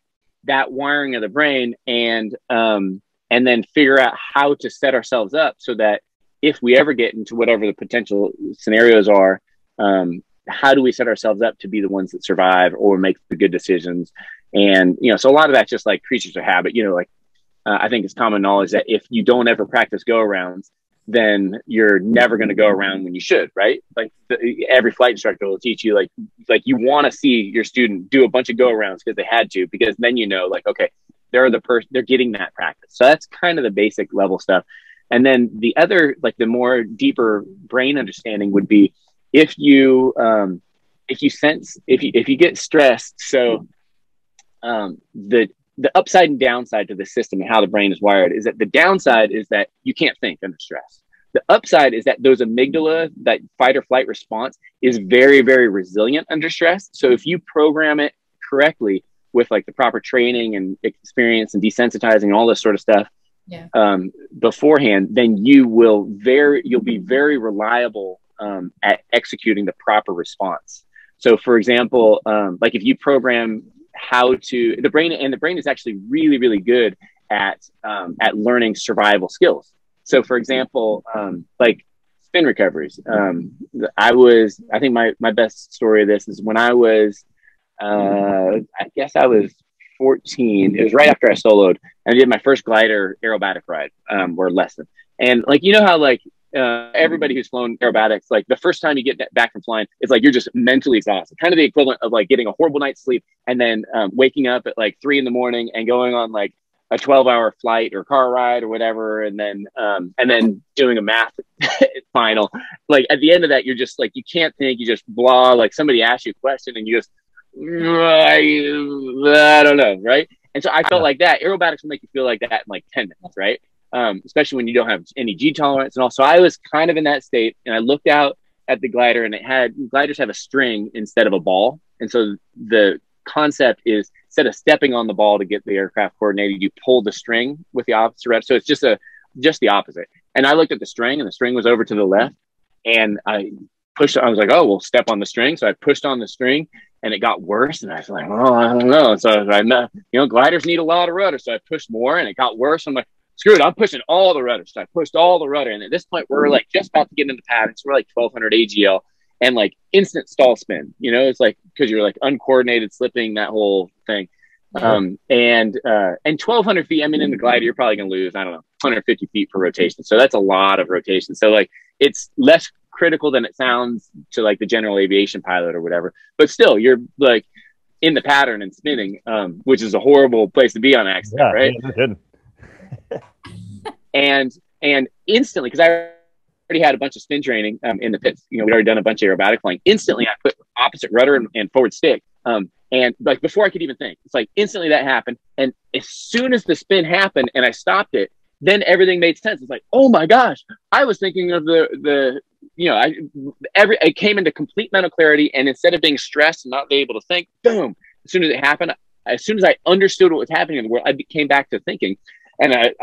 that wiring of the brain and then figure out how to set ourselves up so that if we ever get into whatever the potential scenarios are, how do we set ourselves up to be the ones that survive or make the good decisions? And, so a lot of that's just like creatures of habit, I think it's common knowledge that if you don't ever practice go-arounds, then you're never going to go around when you should, right? Like every flight instructor will teach you, like you want to see your student do a bunch of go-arounds because they had to, because then like, okay, they're getting that practice. So that's kind of the basic level stuff. And then the other, like the more deeper brain understanding would be if you get stressed. So the upside and downside to the system and how the brain is wired is that the downside is that you can't think under stress. The upside is that those amygdala, that fight or flight response, is very, very resilient under stress. So if you program it correctly with like the proper training and experience and desensitizing and all this sort of stuff beforehand, then you'll be very reliable at executing the proper response. So for example, like if you program the brain is actually really, really good at learning survival skills. So for example, like spin recoveries. I think my best story of this is when I was, I guess I was 14. It was right after I soloed and I did my first glider aerobatic ride, or lesson. And like, you know how like, everybody who's flown aerobatics, like the first time you get back from flying, it's like you're just mentally exhausted, kind of the equivalent of like getting a horrible night's sleep and then waking up at like 3 a.m. and going on like a 12-hour flight or car ride or whatever, and then doing a math final. Like at the end of that, you're just like, you can't think, you just blah, like somebody asks you a question and you just I don't know, right? And so I felt like that. Aerobatics will make you feel like that in like 10 minutes, right? Especially when you don't have any G tolerance. And also I was kind of in that state and I looked out at the glider and gliders have a string instead of a ball. And so the concept is instead of stepping on the ball to get the aircraft coordinated, you pull the string with the opposite direction. So it's just the opposite. And I looked at the string and the string was over to the left and I was like, oh, well, step on the string. So I pushed on the string and it got worse. And I was like, oh, I don't know. So gliders need a lot of rudder. So I pushed more and it got worse. I'm like, screw it, I'm pushing all the rudder. So I pushed all the rudder. And at this point, we're like just about to get into pattern. So we're like 1200 AGL and like instant stall spin. It's like because you're like uncoordinated slipping, that whole thing. And 1200 feet, I mean, in the glider, you're probably going to lose, I don't know, 150 feet per rotation. So that's a lot of rotation. So like it's less critical than it sounds to like the general aviation pilot or whatever. But still, you're like in the pattern and spinning, which is a horrible place to be on accident, right? Yeah, and instantly, because I already had a bunch of spin training in the pits, we'd already done a bunch of aerobatic flying. Instantly, I put opposite rudder and forward stick. And like before I could even think, it's like instantly that happened. And as soon as the spin happened and I stopped it, then everything made sense. It's like, oh my gosh, I was thinking of it came into complete mental clarity. And instead of being stressed and not being able to think, boom, as soon as it happened, as soon as I understood what was happening in the world, I came back to thinking. And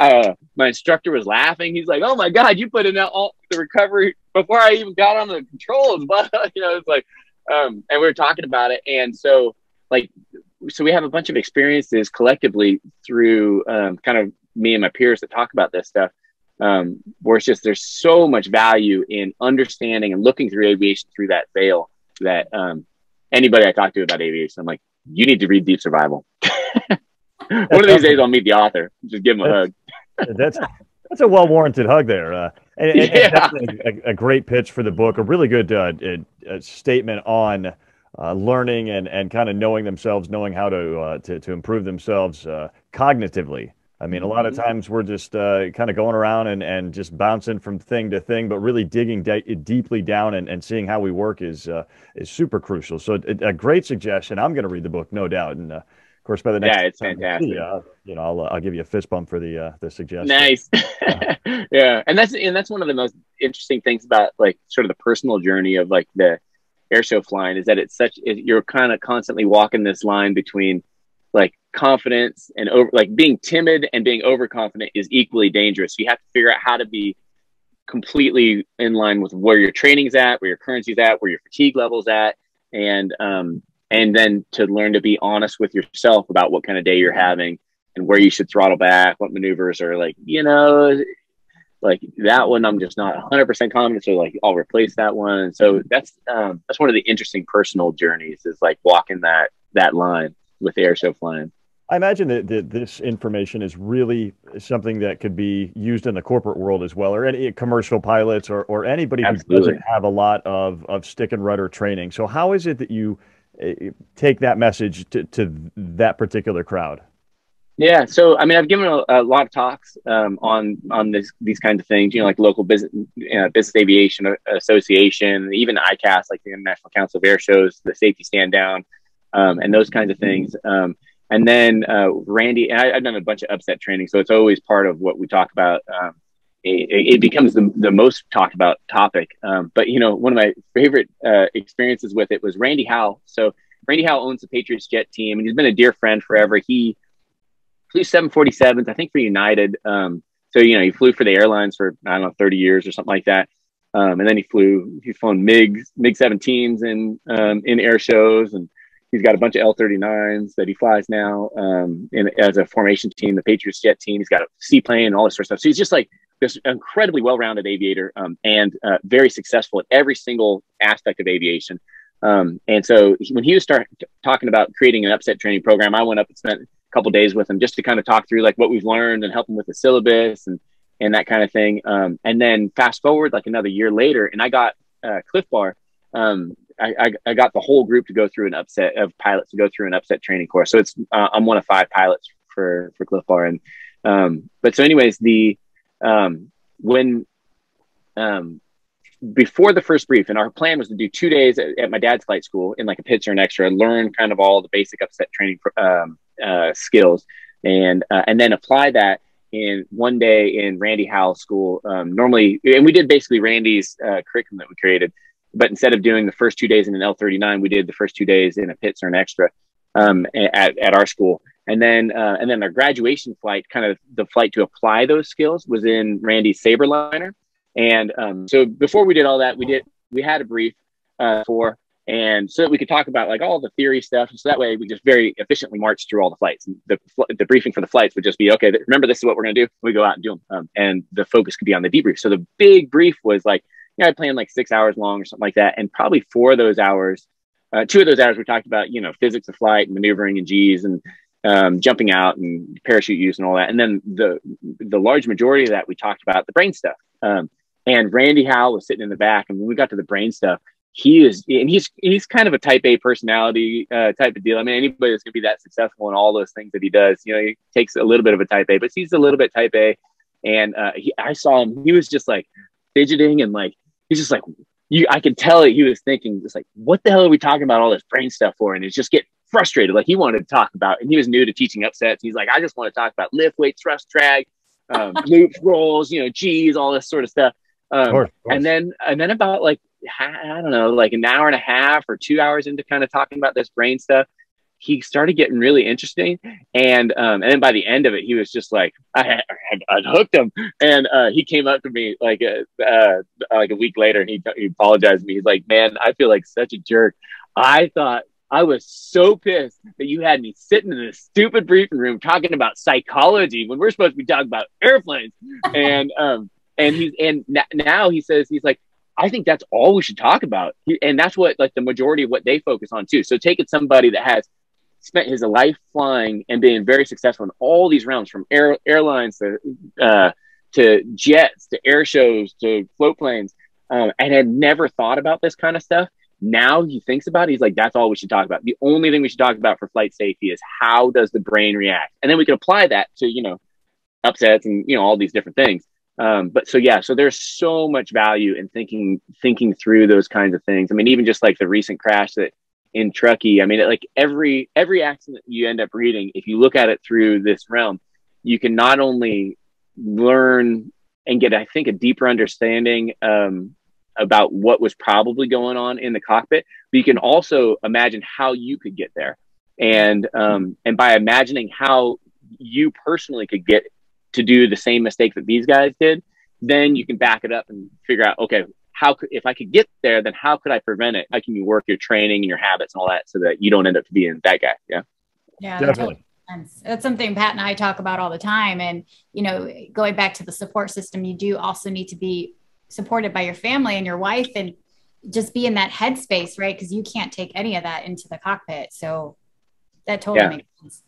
my instructor was laughing. He's like, "Oh my God, you put in all the recovery before I even got on the controls." But it's like, and we were talking about it. And so we have a bunch of experiences collectively through kind of me and my peers that talk about this stuff, where it's just there's so much value in understanding and looking through aviation through that veil that anybody I talk to about aviation, I'm like, you need to read Deep Survival. One of these days I'll meet the author. Just give him a hug. That's a well-warranted hug there. And definitely a great pitch for the book. A really good statement on learning and kind of knowing themselves, knowing how to improve themselves cognitively. I mean, a lot of times we're just kind of going around and just bouncing from thing to thing, but really digging deeply down and seeing how we work is super crucial. So a great suggestion. I'm going to read the book, no doubt. And of course, by the next, it's fantastic. I'll give you a fist bump for the suggestion. Nice. Yeah, and that's one of the most interesting things about like sort of the personal journey of like the airshow flying is that you're kind of constantly walking this line between like confidence and being timid and being overconfident is equally dangerous. So you have to figure out how to be completely in line with where your training's at, where your currency's at, where your fatigue level's at, and then to learn to be honest with yourself about what kind of day you're having and where you should throttle back, what maneuvers are like that one, I'm just not 100% confident. So like, I'll replace that one. And so that's one of the interesting personal journeys is like walking that line with air show flying. I imagine that this information is really something that could be used in the corporate world as well, or any commercial pilots or anybody Absolutely. Who doesn't have a lot of stick and rudder training. So how is it that you take that message to that particular crowd? Yeah, so I mean, I've given a lot of talks on these kinds of things, like local business aviation association, even ICAS, like the International Council of Air Shows, the safety stand down, and those kinds of things. And then Randy, and I've done a bunch of upset training, so it's always part of what we talk about. It becomes the most talked about topic. But one of my favorite experiences with it was Randy Howell. So Randy Howell owns the Patriots jet team, and he's been a dear friend forever. He flew 747s, I think, for United. So he flew for the airlines for 30 years or something like that. And then he's flown MiG 17s in air shows, and he's got a bunch of L-39s that he flies now as a formation team, the Patriots jet team. He's got a seaplane and all this sort of stuff. So he's just like this incredibly well-rounded aviator, and very successful at every single aspect of aviation. And so when he was talking about creating an upset training program, I went up and spent a couple of days with him just to kind of talk through like what we've learned and help him with the syllabus and that kind of thing. And then fast forward like another year later, and I got Cliff Bar. I got the whole group to go through an upset of pilots to go through an upset training course. So it's I'm one of 5 pilots for Cliff Bar. And but so anyways, when before the first brief, and our plan was to do 2 days at my dad's flight school in like a pits or an extra, and learn kind of all the basic upset training skills, and then apply that in 1 day in Randy Howell school. Normally, and we did basically Randy's curriculum that we created, but instead of doing the first 2 days in an L-39, we did the first 2 days in a pits or an extra at our school. And then our graduation flight, kind of the flight to apply those skills, was in Randy's Saberliner. And so before we did all that, we had a brief and so that we could talk about like all the theory stuff. So that way we just very efficiently marched through all the flights. And the briefing for the flights would just be, okay, remember, this is what we're going to do. We go out and do them. And the focus could be on the debrief. So the big brief was like, I planned like 6 hours long or something like that. And probably 4 of those hours, 2 of those hours we talked about, physics of flight and maneuvering and G's and jumping out and parachute use and all that. And then the large majority of that, we talked about the brain stuff. And Randy Howell was sitting in the back. And when we got to the brain stuff, he's kind of a type A personality type of deal. I mean, anybody that's going to be that successful in all those things that he does, he takes a little bit of a type A, but he's a little bit type A. And I saw him, he was just like fidgeting and like, he's just like, I could tell he was thinking just like, what the hell are we talking about all this brain stuff for? And it's just getting frustrated. Like he wanted to talk about, and he was new to teaching upsets. He's like, I just want to talk about lift, weight, thrust, drag, loops, rolls, G's, all this sort of stuff. Of course. And then about like, I don't know, like an hour and a half or 2 hours into kind of talking about this brain stuff, he started getting really interesting. And then by the end of it, he was just like, I'd hooked him. And he came up to me like a week later, and he apologized to me. He's like, man, I feel like such a jerk. I thought I was so pissed that you had me sitting in this stupid briefing room talking about psychology when we're supposed to be talking about airplanes. And now he says, he's like, I think that's all we should talk about. And that's what like the majority of what they focus on too. So taking somebody that has spent his life flying and being very successful in all these realms, from airlines to jets, to air shows, to float planes, and had never thought about this kind of stuff. Now he thinks about it. He's like, that's all we should talk about. The only thing we should talk about for flight safety is how does the brain react? And then we can apply that to, upsets and, all these different things. But so there's so much value in thinking through those kinds of things. I mean, even just like the recent crash that in Truckee, I mean, like every accident you end up reading, if you look at it through this realm, you can not only learn and get, I think, a deeper understanding about what was probably going on in the cockpit, but you can also imagine how you could get there. And by imagining how you personally could get to do the same mistake that these guys did, then you can back it up and figure out, okay, if I could get there, then how could I prevent it? How can you work your training and your habits and all that so that you don't end up being that guy? Yeah. Yeah, definitely. That's something Pat and I talk about all the time. And, going back to the support system, you do also need to be supported by your family and your wife and just be in that headspace, right? Because you can't take any of that into the cockpit. So that totally makes sense.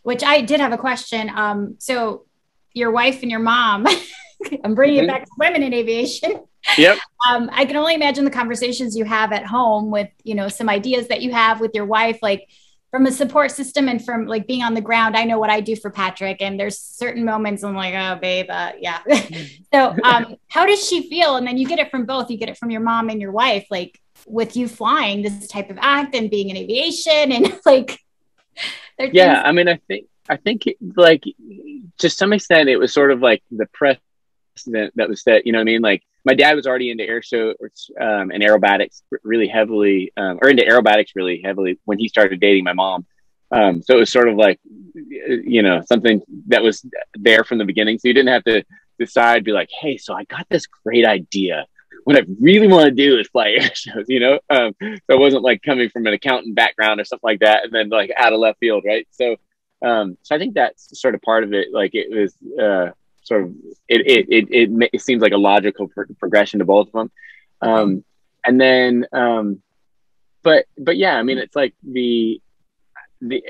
Which I did have a question. So your wife and your mom, I'm bringing it back to women in aviation. Yep. I can only imagine the conversations you have at home with, some ideas that you have with your wife, like from a support system and from like being on the ground. I know what I do for Patrick, and there's certain moments I'm like, oh, babe, yeah. So how does she feel? And then you get it from both. You get it from your mom and your wife, like with you flying this type of act and being in aviation and like. Yeah, I mean, I think like to some extent it was sort of like the precedent that was set. You know what I mean? Like my dad was already into air show and aerobatics really heavily, or into aerobatics really heavily when he started dating my mom. So it was sort of like, something that was there from the beginning. So you didn't have to decide, be like, hey, so I got this great idea. What I really want to do is fly air shows, so it wasn't like coming from an accountant background or something like that, and then like out of left field, right? So I think that's sort of part of it. Like it was sort of it seems like a logical progression to both of them. And then but yeah, I mean, it's like the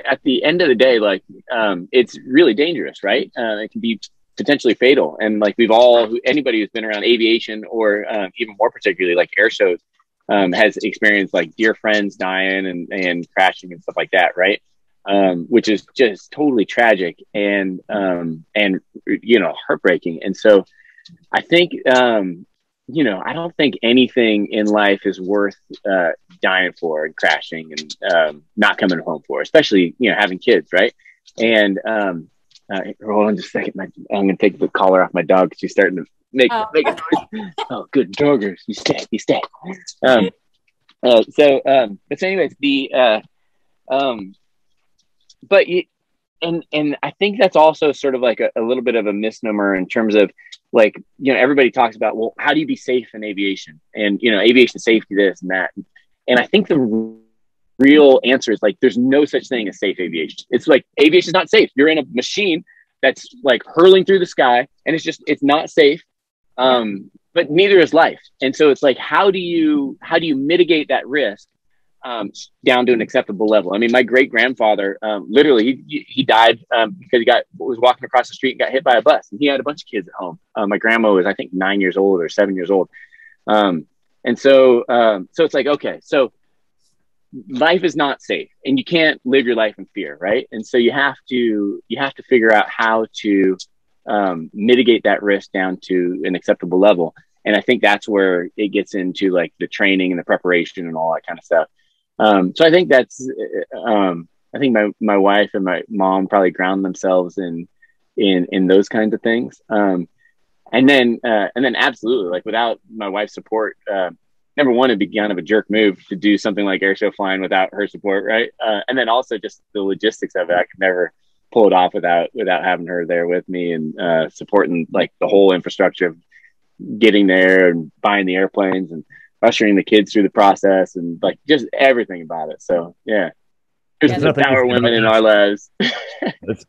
at the end of the day, like it's really dangerous, right? It can be potentially fatal, and like anybody who's been around aviation, or even more particularly like air shows, has experienced like dear friends dying and crashing and stuff like that, right? Which is just totally tragic and heartbreaking. And so I think I don't think anything in life is worth dying for and crashing and not coming home for, especially having kids, right? And hold on just a second, I'm gonna take the collar off my dog because she's starting to make a noise. Oh, good doggers, you stay. But anyways, and I think that's also sort of like a little bit of a misnomer in terms of like, everybody talks about, well, how do you be safe in aviation, and aviation safety, this and that. And I think the real answer is like, there's no such thing as safe aviation. It's like, aviation is not safe. You're in a machine that's like hurling through the sky, and it's not safe. But neither is life. And so it's like, how do you mitigate that risk down to an acceptable level? I mean, my great grandfather, literally, he died because he was walking across the street and got hit by a bus, and he had a bunch of kids at home. My grandma was, I think, 9 years old or 7 years old. And so it's like, okay, so life is not safe, and you can't live your life in fear, right? And so you have to figure out how to mitigate that risk down to an acceptable level. And I think that's where it gets into like the training and the preparation and all that kind of stuff. So I think I think my wife and my mom probably ground themselves in those kinds of things. And then absolutely, like, without my wife's support, number one, it'd be kind of a jerk move to do something like airshow flying without her support, right? And then also just the logistics of it, I could never pull it off without having her there with me and supporting like the whole infrastructure of getting there and buying the airplanes and ushering the kids through the process and like just everything about it. So yeah, there's the power of women in our lives.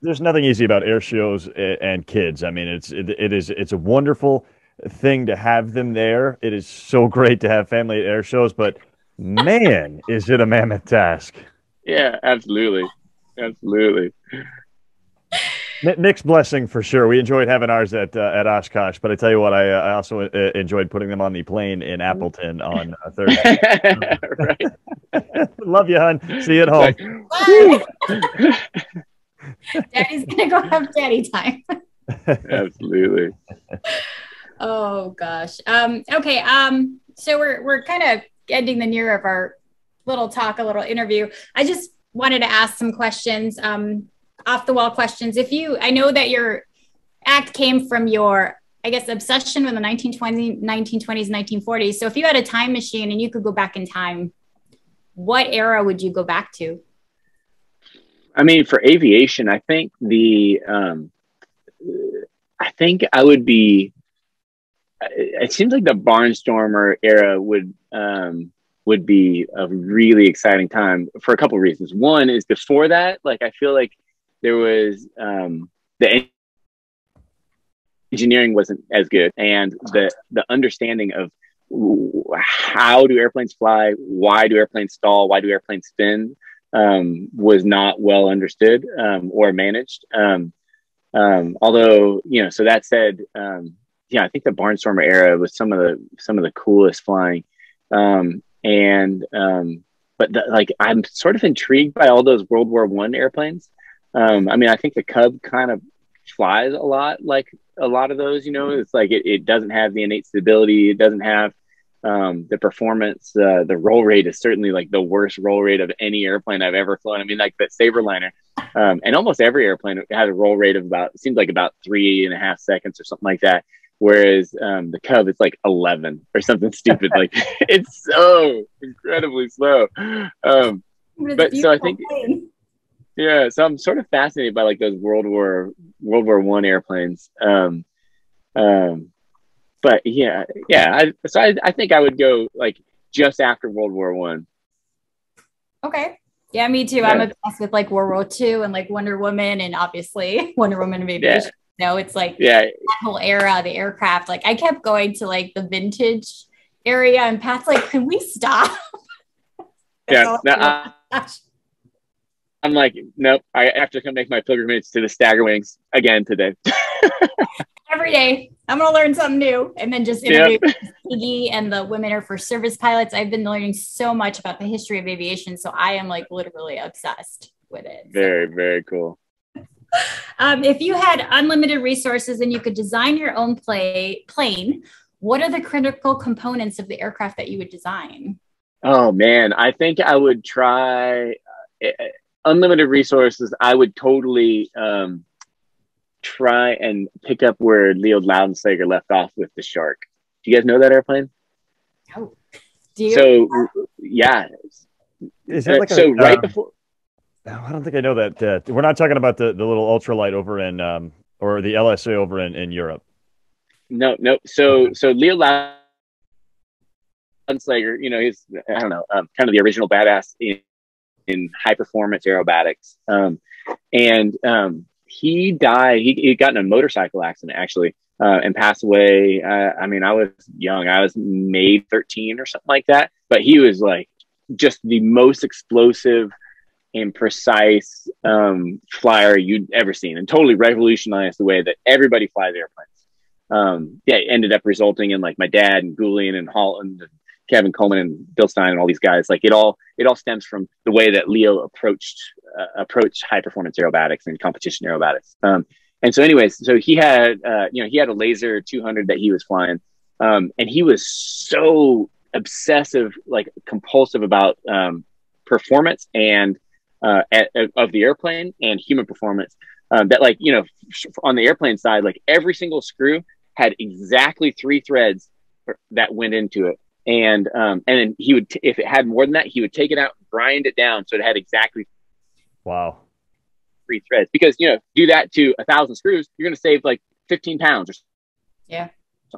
There's nothing easy about air shows and kids. I mean, it's a wonderful thing to have them there. It is so great to have family at air shows, but man, is it a mammoth task. Yeah, absolutely. Nick's blessing for sure. We enjoyed having ours at Oshkosh, but I tell you what, I also enjoyed putting them on the plane in Appleton on Thursday. Right. Love you, hon. See you at home. Daddy's gonna go have daddy time. Absolutely. Oh gosh. Okay. So we're kind of ending the near of our little interview. I just wanted to ask some questions. Off the wall questions. I know that your act came from your, I guess, obsession with the 1920s, 1940s. So if you had a time machine and you could go back in time, what era would you go back to? I mean, for aviation, I think I would be, it seems like the barnstormer era would be a really exciting time for a couple of reasons. One is, before that, like, I feel like there was the engineering wasn't as good, and the understanding of how do airplanes fly, why do airplanes stall, why do airplanes spin, was not well understood or managed. Although, so that said, I think the barnstormer era was some of the coolest flying. But I'm sort of intrigued by all those World War I airplanes. I mean, I think the Cub kind of flies a lot like a lot of those, it's like it doesn't have the innate stability. It doesn't have the performance. The roll rate is certainly like the worst roll rate of any airplane I've ever flown. I mean, like that Saberliner, and almost every airplane has a roll rate of about 3.5 seconds or something like that. Whereas the Cub, it's like 11 or something stupid. Like, it's so incredibly slow. But so I think, yeah, so I'm sort of fascinated by like those World War I airplanes. But yeah. I think I would go like just after World War I. Okay. Yeah, me too. Yeah. I'm obsessed with like World War II and like Wonder Woman, and obviously Wonder Woman of aviation. No, it's like Yeah. that whole era, the aircraft. Like I kept going to like the vintage area, and Pat's like, "Can we stop?" Yeah. I'm like, nope. I have to come make my pilgrimage to the Stagger Wings again today. Every day, I'm gonna learn something new, and then just interview Iggy and the Women Air Force Service pilots. I've been learning so much about the history of aviation, so I am like literally obsessed with it. Very, very cool. If you had unlimited resources and you could design your own plane, what are the critical components of the aircraft that you would design? Oh man, I think I would try unlimited resources. I would totally try and pick up where Leo Loudenslager left off with the Shark. Do you guys know that airplane? No. Do you? So yeah, is that like right before? I don't think I know that. We're not talking about the little ultralight over in or the LSA over in Europe. No. So Leo Loudenslager, you know, he's kind of the original badass in high performance aerobatics. He died. He got in a motorcycle accident actually, and passed away. I mean, I was young. I was maybe 13 or something like that. But he was like just the most explosive and precise flyer you'd ever seen, and totally revolutionized the way that everybody flies airplanes. It ended up resulting in like my dad and Goulian and Holland and Kevin Coleman and Bill Stein and all these guys. Like it all stems from the way that Leo approached high performance aerobatics and competition aerobatics. And so anyways, so he had a laser 200 that he was flying. And he was so obsessive, like compulsive about performance and of the airplane and human performance, that like, you know, on the airplane side, like every single screw had exactly 3 threads that went into it. And then he would, if it had more than that, he would take it out and grind it down so it had exactly 3 threads. Because, you know, do that to 1,000 screws, you're going to save like 15 pounds or something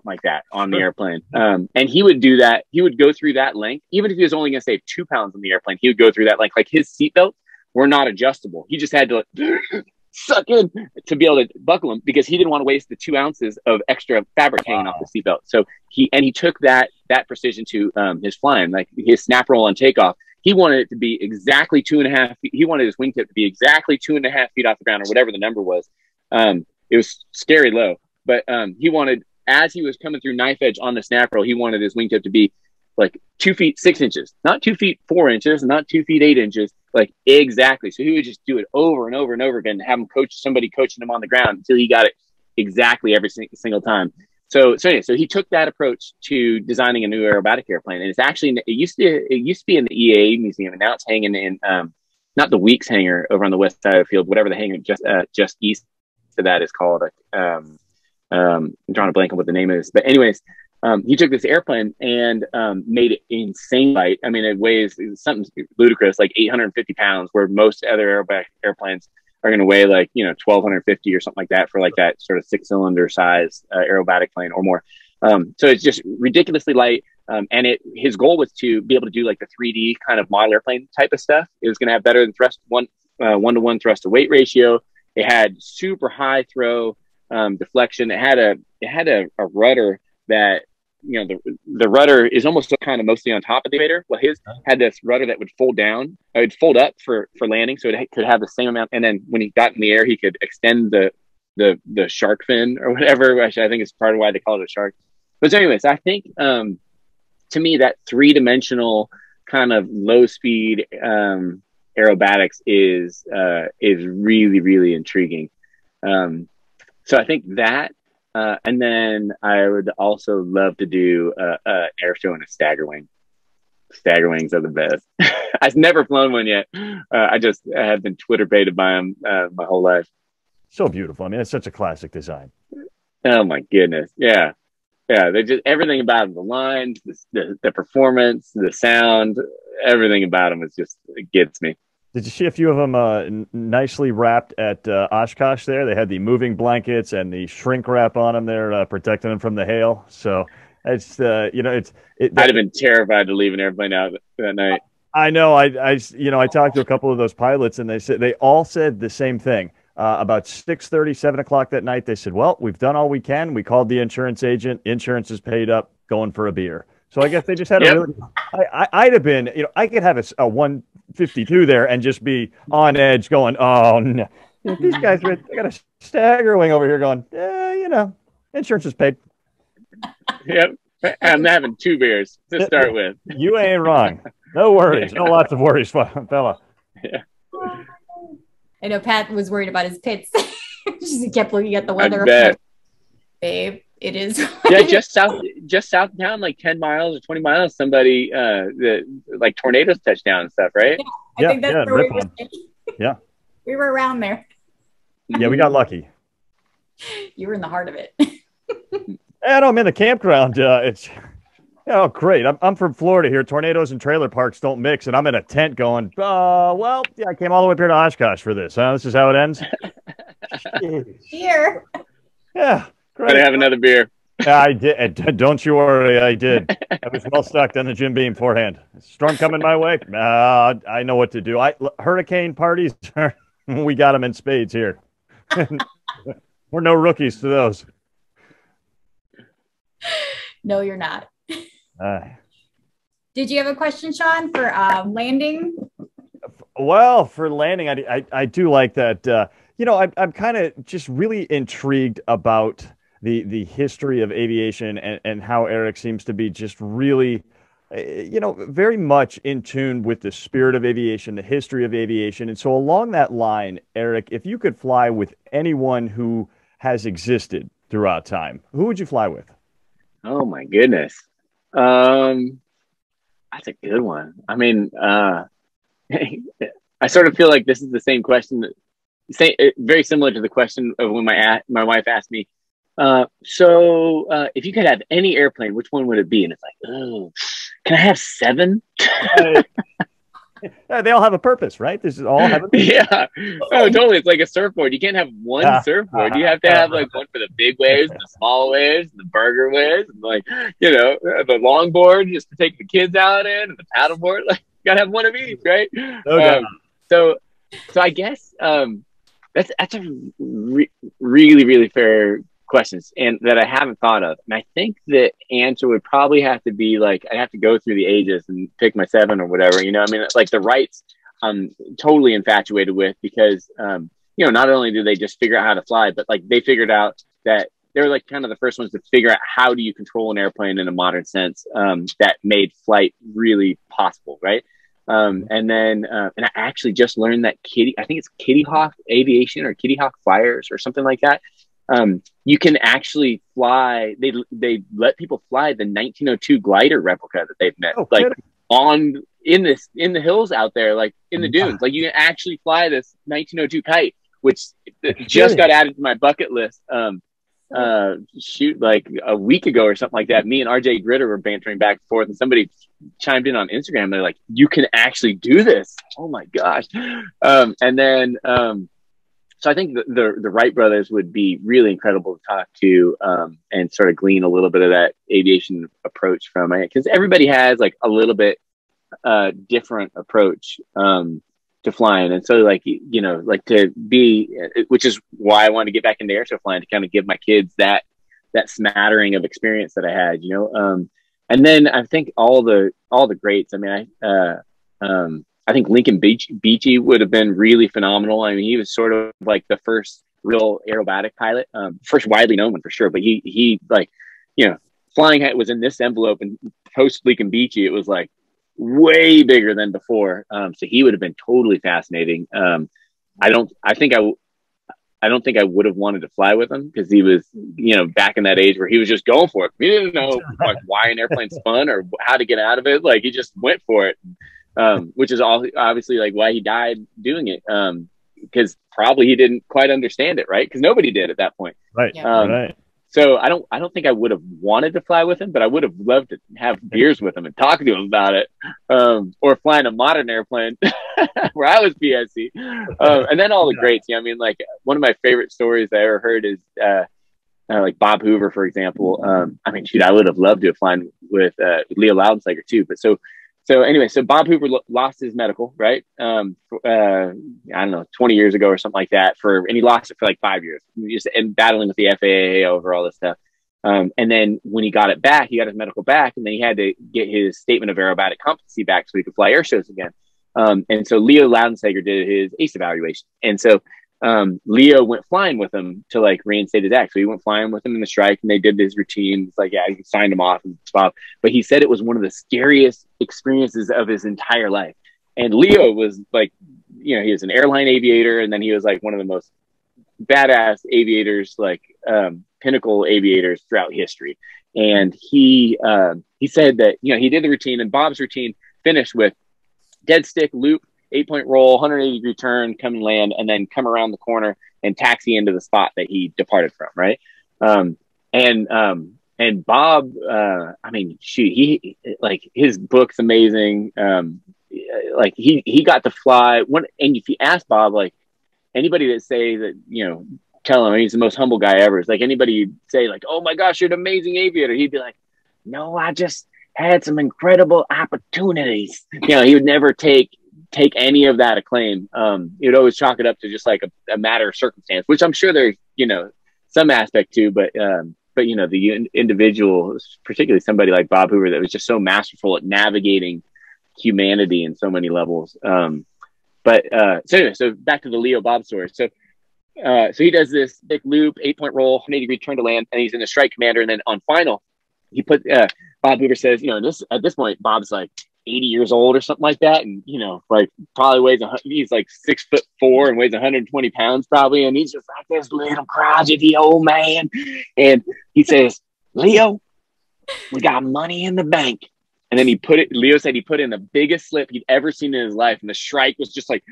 like that on the airplane. And he would do that. He would go through that length, even if he was only going to save 2 pounds on the airplane. He would go through that length. Like his seatbelts were not adjustable. He just had to suck in to be able to buckle them because he didn't want to waste the 2 ounces of extra fabric hanging off the seatbelt. So he took that precision to his flying, like his snap roll on takeoff. He wanted it to be exactly 2.5 feet. He wanted his wingtip to be exactly 2.5 feet off the ground, or whatever the number was. It was scary low, but he wanted, as he was coming through knife edge on the snap roll, he wanted his wingtip to be like 2 feet 6 inches, not 2 feet 4 inches, not 2 feet 8 inches, like exactly. So he would just do it over and over and over again, have him somebody coaching him on the ground until he got it exactly every single time. So he took that approach to designing a new aerobatic airplane, and it's actually, it used to be in the EAA museum, and now it's hanging in not the Weeks hangar over on the west side of the field, whatever the hangar just east of that is called. I'm drawing a blank on what the name is, but anyways, he took this airplane and made it insane light. I mean, it weighs something ludicrous, like 850 pounds, where most other aerobatic airplanes are going to weigh like, you know, 1,250 or something like that for like that sort of 6-cylinder size aerobatic plane or more. So it's just ridiculously light. And his goal was to be able to do like the 3D kind of model airplane type of stuff. It was going to have better than one-to-one thrust to weight ratio. It had super high throw deflection. It had a rudder that, you know, the rudder is almost kind of mostly on top of the elevator. Well, his had this rudder that would fold down, it would fold up for landing, so it could have the same amount. And then when he got in the air, he could extend the shark fin or whatever, which I think is part of why they call it a shark. But anyways, I think to me that 3-dimensional kind of low speed aerobatics is really, really intriguing. So I think that. And then I would also love to do an air show in a stagger wing. Stagger wings are the best. I've never flown one yet. I have been Twitter baited by them my whole life. So beautiful. I mean, it's such a classic design. Oh my goodness. Yeah. They just, everything about them, the lines, the performance, the sound, everything about them it gets me. Did you see a few of them nicely wrapped at Oshkosh there? They had the moving blankets and the shrink wrap on them there, protecting them from the hail. So it's, I'd have been terrified to leave an airplane out that night. I know. I talked to a couple of those pilots, and they all said the same thing. About 6:30, 7 o'clock that night, they said, well, we've done all we can. We called the insurance agent. Insurance is paid up, going for a beer. So I guess they just had a really, I'd have been, I could have a 152 there and just be on edge going, oh, no. These guys, they got a stagger wing over here going, insurance is paid. Yep. I'm having 2 beers to start with. You ain't wrong. No worries. No lots of worries, fella. Yeah. I know Pat was worried about his pits. She kept looking at the weather. I bet. Babe, it is. Yeah, just south of town, like 10 miles or 20 miles, somebody like tornadoes touched down and stuff, right? I think that's where we were. Yeah. We were around there. Yeah, we got lucky. You were in the heart of it. And I'm in the campground. It's great. I'm from Florida here. Tornadoes and trailer parks don't mix, and I'm in a tent going, I came all the way up here to Oshkosh for this. This is how it ends. Here. Yeah, great. Gotta have another beer. I did. Don't you worry. I did. I was well stuck on the Jim Beam forehand. Storm coming my way. I know what to do. Hurricane parties, we got them in spades here. We're no rookies to those. No, you're not. Did you have a question, Shawn, for landing? Well, for landing, I do like that. I'm kind of just really intrigued about the history of aviation and how Eric seems to be just really, very much in tune with the spirit of aviation, the history of aviation. And so along that line, Eric, if you could fly with anyone who has existed throughout time, who would you fly with? Oh my goodness. That's a good one. I mean, I sort of feel like this is the same question, very similar to the question of when my wife asked me, if you could have any airplane, which one would it be? And it's like, oh, can I have 7? They all have a purpose, right? This is all have a yeah. Oh, totally. It's like a surfboard. You can't have one surfboard. You have to have like one for the big waves, the small waves, the burger waves, and like, the longboard just to take the kids out in, and the paddleboard. Like, you gotta have one of each, right? Okay. So I guess that's a really, really fair questions and that I haven't thought of. And I think the answer would probably have to be like, I'd have to go through the ages and pick my 7 or whatever, I mean, like the Wrights, I'm totally infatuated with because, not only do they just figure out how to fly, but like they figured out that they were like kind of the first ones to figure out how do you control an airplane in a modern sense, that made flight really possible. Right. And I actually just learned that I think it's Kitty Hawk Aviation or Kitty Hawk Flyers or something like that. You can actually fly. They let people fly the 1902 glider replica that they've met, in the hills out there, like in the dunes. Like you can actually fly this 1902 kite, which just got added to my bucket list. Like a week ago or something like that. Me and RJ Gritter were bantering back and forth, and somebody chimed in on Instagram. They're like, "You can actually do this!" Oh my gosh! So I think the Wright brothers would be really incredible to talk to, and sort of glean a little bit of that aviation approach from it, because everybody has like a little bit different approach to flying, and so like to be, which is why I wanted to get back into airshow flying, to kind of give my kids that smattering of experience that I had, and then I think all the greats. I mean, I think Lincoln Beachy would have been really phenomenal. I mean, he was sort of like the first real aerobatic pilot, first widely known one for sure. But he like, flying was in this envelope, and post Lincoln Beachy, it was like way bigger than before. So he would have been totally fascinating. I don't think I would have wanted to fly with him because he was, back in that age where he was just going for it. He didn't know like why an airplane spun or how to get out of it. Like he just went for it. Which is obviously like why he died doing it. Because probably he didn't quite understand it, right? Because nobody did at that point. Right. Right. So I don't think I would have wanted to fly with him, but I would have loved to have beers with him and talk to him about it. Or flying a modern airplane where I was PSC. And then all the greats. I mean, like one of my favorite stories I ever heard is like Bob Hoover, for example. I mean, shoot, I would have loved to have flown with Leo Loudenslager too. But so So anyway, so Bob Hoover lost his medical, right? I don't know, 20 years ago or something like that, and he lost it for like 5 years, and battling with the FAA over all this stuff. And then when he got it back, he got his medical back, and then he had to get his statement of aerobatic competency back so he could fly air shows again. And so Leo Loudensager did his ACE evaluation. And so Leo went flying with him to like reinstate his act. So he went flying with him in the strike, and they did his routine. It's like, yeah, he signed him off and stuff. But he said it was one of the scariest experiences of his entire life. And Leo was like, he was an airline aviator, and then he was like one of the most badass aviators, like pinnacle aviators throughout history. And he said that, he did the routine, and Bob's routine finished with dead stick, loop, 8-point roll, 180-degree turn, come and land, and then come around the corner and taxi into the spot that he departed from, right? And Bob, he like, his book's amazing. Like he got to fly one. And if you ask Bob, like anybody that say that, tell him he's the most humble guy ever. It's like anybody say like, oh my gosh, you're an amazing aviator. He'd be like, no, I just had some incredible opportunities. He would never take any of that acclaim. He would always chalk it up to just like a matter of circumstance, which I'm sure there's, some aspect to, but the individual, particularly somebody like Bob Hoover, that was just so masterful at navigating humanity in so many levels. So anyway, so back to the Leo Bob story. So he does this big loop, 8-point roll, 180-degree turn to land, and he's in the strike commander. And then on final, he put, Bob Hoover says, at this point, Bob's like 80 years old or something like that. And, like probably weighs, he's like 6'4" and weighs 120 pounds probably. And he's just like this little crotchety old man. And he says, Leo, we got money in the bank. And then Leo said he put in the biggest slip he'd ever seen in his life. And the strike was just like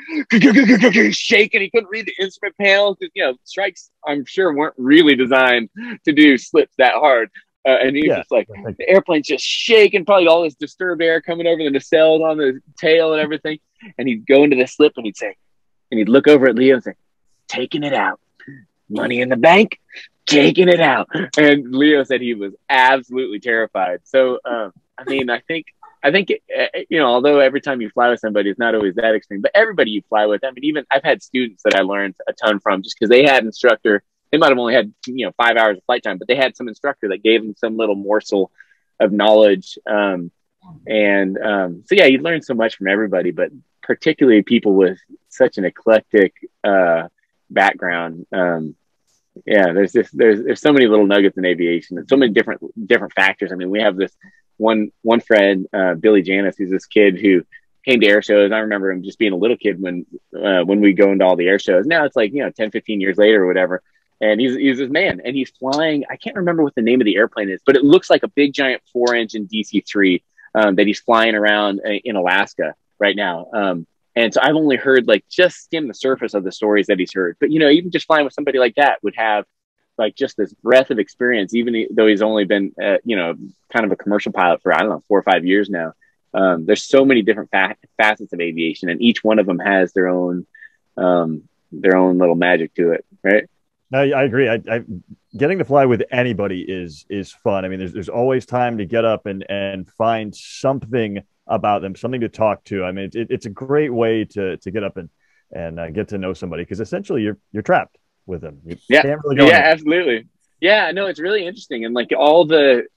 shaking. He couldn't read the instrument panel because, strikes, I'm sure, weren't really designed to do slips that hard. And he's just like, the airplane's just shaking, probably all this disturbed air coming over the nacelles on the tail and everything. And he'd go into the slip and he'd look over at Leo and say, taking it out. Money in the bank, taking it out. And Leo said he was absolutely terrified. So, I think, although every time you fly with somebody, it's not always that extreme, but everybody you fly with, even I've had students that I learned a ton from just because they had an instructor. They might have only had, 5 hours of flight time, but they had some instructor that gave them some little morsel of knowledge. So yeah, you learn so much from everybody, but particularly people with such an eclectic background. There's so many little nuggets in aviation. There's so many different factors. I mean, we have this one friend, Billy Janis, who's this kid who came to air shows. I remember him just being a little kid when we go into all the air shows. Now it's like, 10, 15 years later or whatever. And he's this man, and he's flying. I can't remember what the name of the airplane is, but it looks like a big giant 4-engine DC-3 that he's flying around in Alaska right now. And so I've only heard like just skim the surface of the stories that he's heard. But, even just flying with somebody like that would have like just this breadth of experience, even though he's only been, kind of a commercial pilot for, 4 or 5 years now. There's so many different facets of aviation, and each one of them has their own little magic to it. Right. No, I agree. Getting to fly with anybody is fun. I mean, there's always time to get up and find something about them, something to talk to. I mean, it's a great way to get up and get to know somebody, because essentially you're trapped with them. You can't really go anywhere. Absolutely. Yeah, no, it's really interesting. And like all the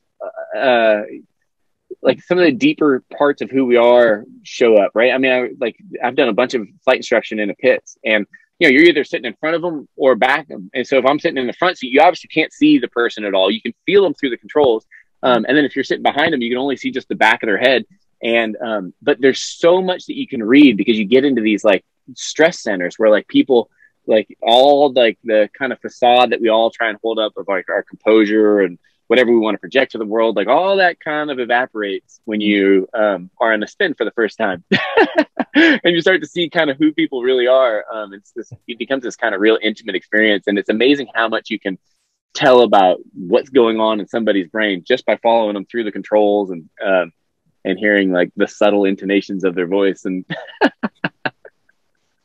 like some of the deeper parts of who we are show up, right? I mean, I've done a bunch of flight instruction in the pits, and you're either sitting in front of them or back them. And so if I'm sitting in the front seat, you obviously can't see the person at all. You can feel them through the controls. And then if you're sitting behind them, you can only see just the back of their head. And, but there's so much that you can read, because you get into these like stress centers where like people, like all like the kind of facade that we all try and hold up of like our composure and whatever we want to project to the world, like all that kind of evaporates when you are in a spin for the first time. And you start to see kind of who people really are. It becomes this kind of real intimate experience. And it's amazing how much you can tell about what's going on in somebody's brain just by following them through the controls and hearing like the subtle intonations of their voice. And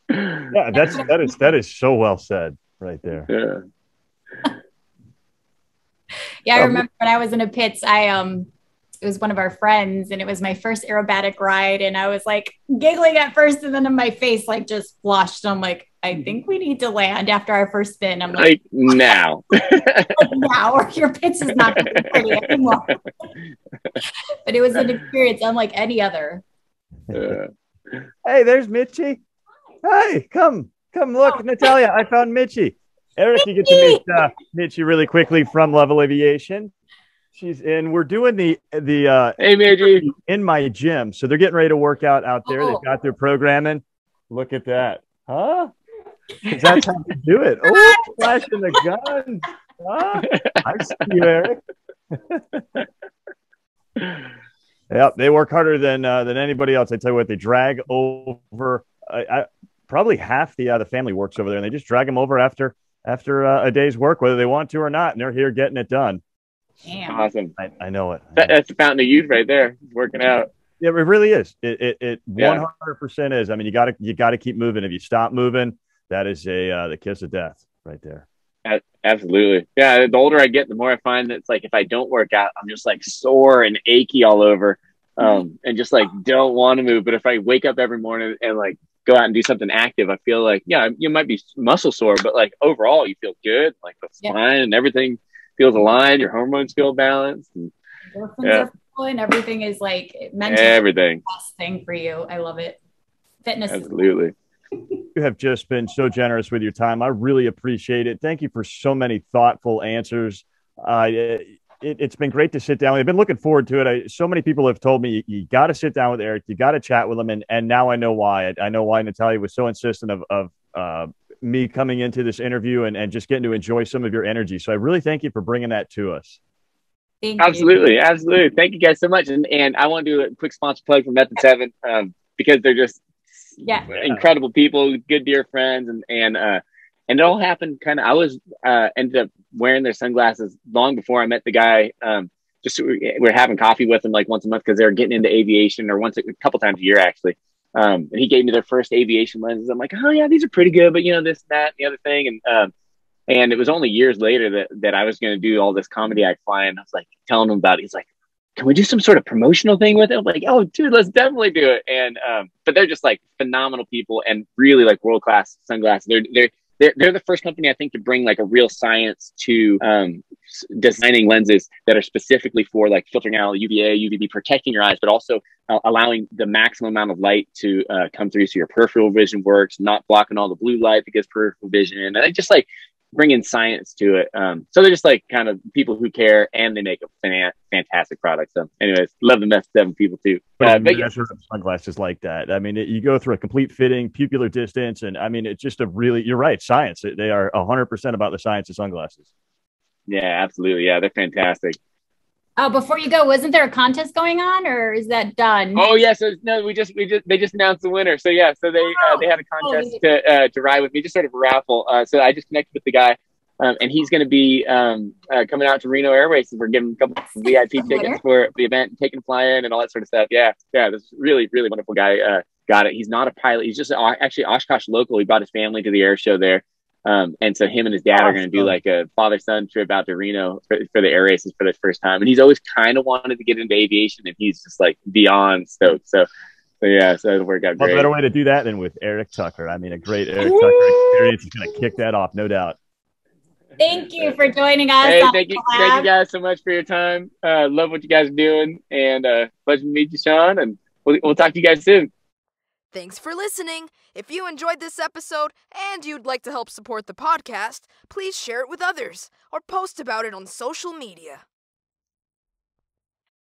yeah, that is so well said right there. Yeah. Yeah, I remember when I was in a pits, I it was one of our friends, and it was my first aerobatic ride. And I was like giggling at first, and then my face like just flushed. I'm like, I think we need to land after our first spin. I'm like now. like, now, or your pitch is not going to be pretty anymore. But it was an experience unlike any other. Hey, there's Mitchie. Hey, come look, Natalia. I found Mitchie. Eric, you get to meet Mitchie really quickly from Level Aviation. She's in. We're doing the hey, Mitchie, in my gym, so they're getting ready to work out there. Oh. They've got their programming. Look at that, huh? That's how you do it. Oh, flashing the gun. Huh? I see you, Eric. Yep, they work harder than anybody else. I tell you what, they drag over. Probably half the family works over there, and they just drag them over after a day's work, whether they want to or not, and they're here getting it done. Damn. Awesome. I know it. That's the fountain of youth right there, working out. Yeah, it really is. It 100% is. I mean, you gotta keep moving. If you stop moving, that is the kiss of death right there. Absolutely. Yeah. The older I get, the more I find that it's like, if I don't work out, I'm just like sore and achy all over, and just like don't want to move. But if I wake up every morning and like go out and do something active, I feel like, yeah, you might be muscle sore, but like overall you feel good. Like the spine and everything feels aligned. Your hormones feel balanced. And, and everything is like mentally everything. The best thing for you. I love it. Fitness. Absolutely. You have just been so generous with your time. I really appreciate it. Thank you for so many thoughtful answers. It's been great to sit down. I've been looking forward to it. So many people have told me you got to sit down with Eric. You got to chat with him. And now I know why. I know why Natalia was so insistent of me coming into this interview and just getting to enjoy some of your energy. So I really thank you for bringing that to us. Absolutely. Thank you guys so much. And I want to do a quick sponsor plug for Method 7 because they're just incredible people, good dear friends, and it all happened kind of. I was ended up wearing their sunglasses long before I met the guy. Just we're having coffee with him like once a month because they're getting into aviation, or a couple times a year actually. And he gave me their first aviation lenses. I'm like, oh yeah, these are pretty good, but this, that, the other thing, and it was only years later that I was going to do all this comedy act flying. I was like telling him about it. He's like, can we do some sort of promotional thing with it? I'm like, oh, dude, let's definitely do it. And but they're just like phenomenal people and really like world-class sunglasses. They're the first company, I think, to bring like a real science to designing lenses that are specifically for like filtering out UVA, UVB, protecting your eyes, but also allowing the maximum amount of light to come through so your peripheral vision works, not blocking all the blue light that gives peripheral vision. And I just like bringing science to it. So they're just like kind of people who care, and they make a fantastic product. So anyways, love the Meth 7 people too. But sunglasses like that. I mean, you go through a complete fitting, pupillar distance. And I mean, it's just you're right. Science. They are 100% about the science of sunglasses. Yeah, absolutely. Yeah. They're fantastic. Oh, before you go, wasn't there a contest going on, or is that done? Oh yeah, so no, they just announced the winner. So yeah, so they had a contest to ride with me, just sort of a raffle. So I just connected with the guy, and he's going to be coming out to Reno Air Races. We're giving a couple of VIP tickets for the event, taking fly in and all that sort of stuff. Yeah, this really wonderful guy got it. He's not a pilot. He's just actually Oshkosh local. He brought his family to the air show there. And so him and his dad are going to do like a father-son trip out to Reno for the air races for the first time. And he's always kind of wanted to get into aviation, and he's just like beyond stoked. So yeah, so it'll work out great. What better way to do that than with Eric Tucker? I mean, a great Eric Tucker experience is going to kick that off, no doubt. Thank you for joining us. Hey, thank you guys so much for your time. Love what you guys are doing, and pleasure to meet you, Shawn. And we'll talk to you guys soon. Thanks for listening. If you enjoyed this episode and you'd like to help support the podcast, please share it with others or post about it on social media.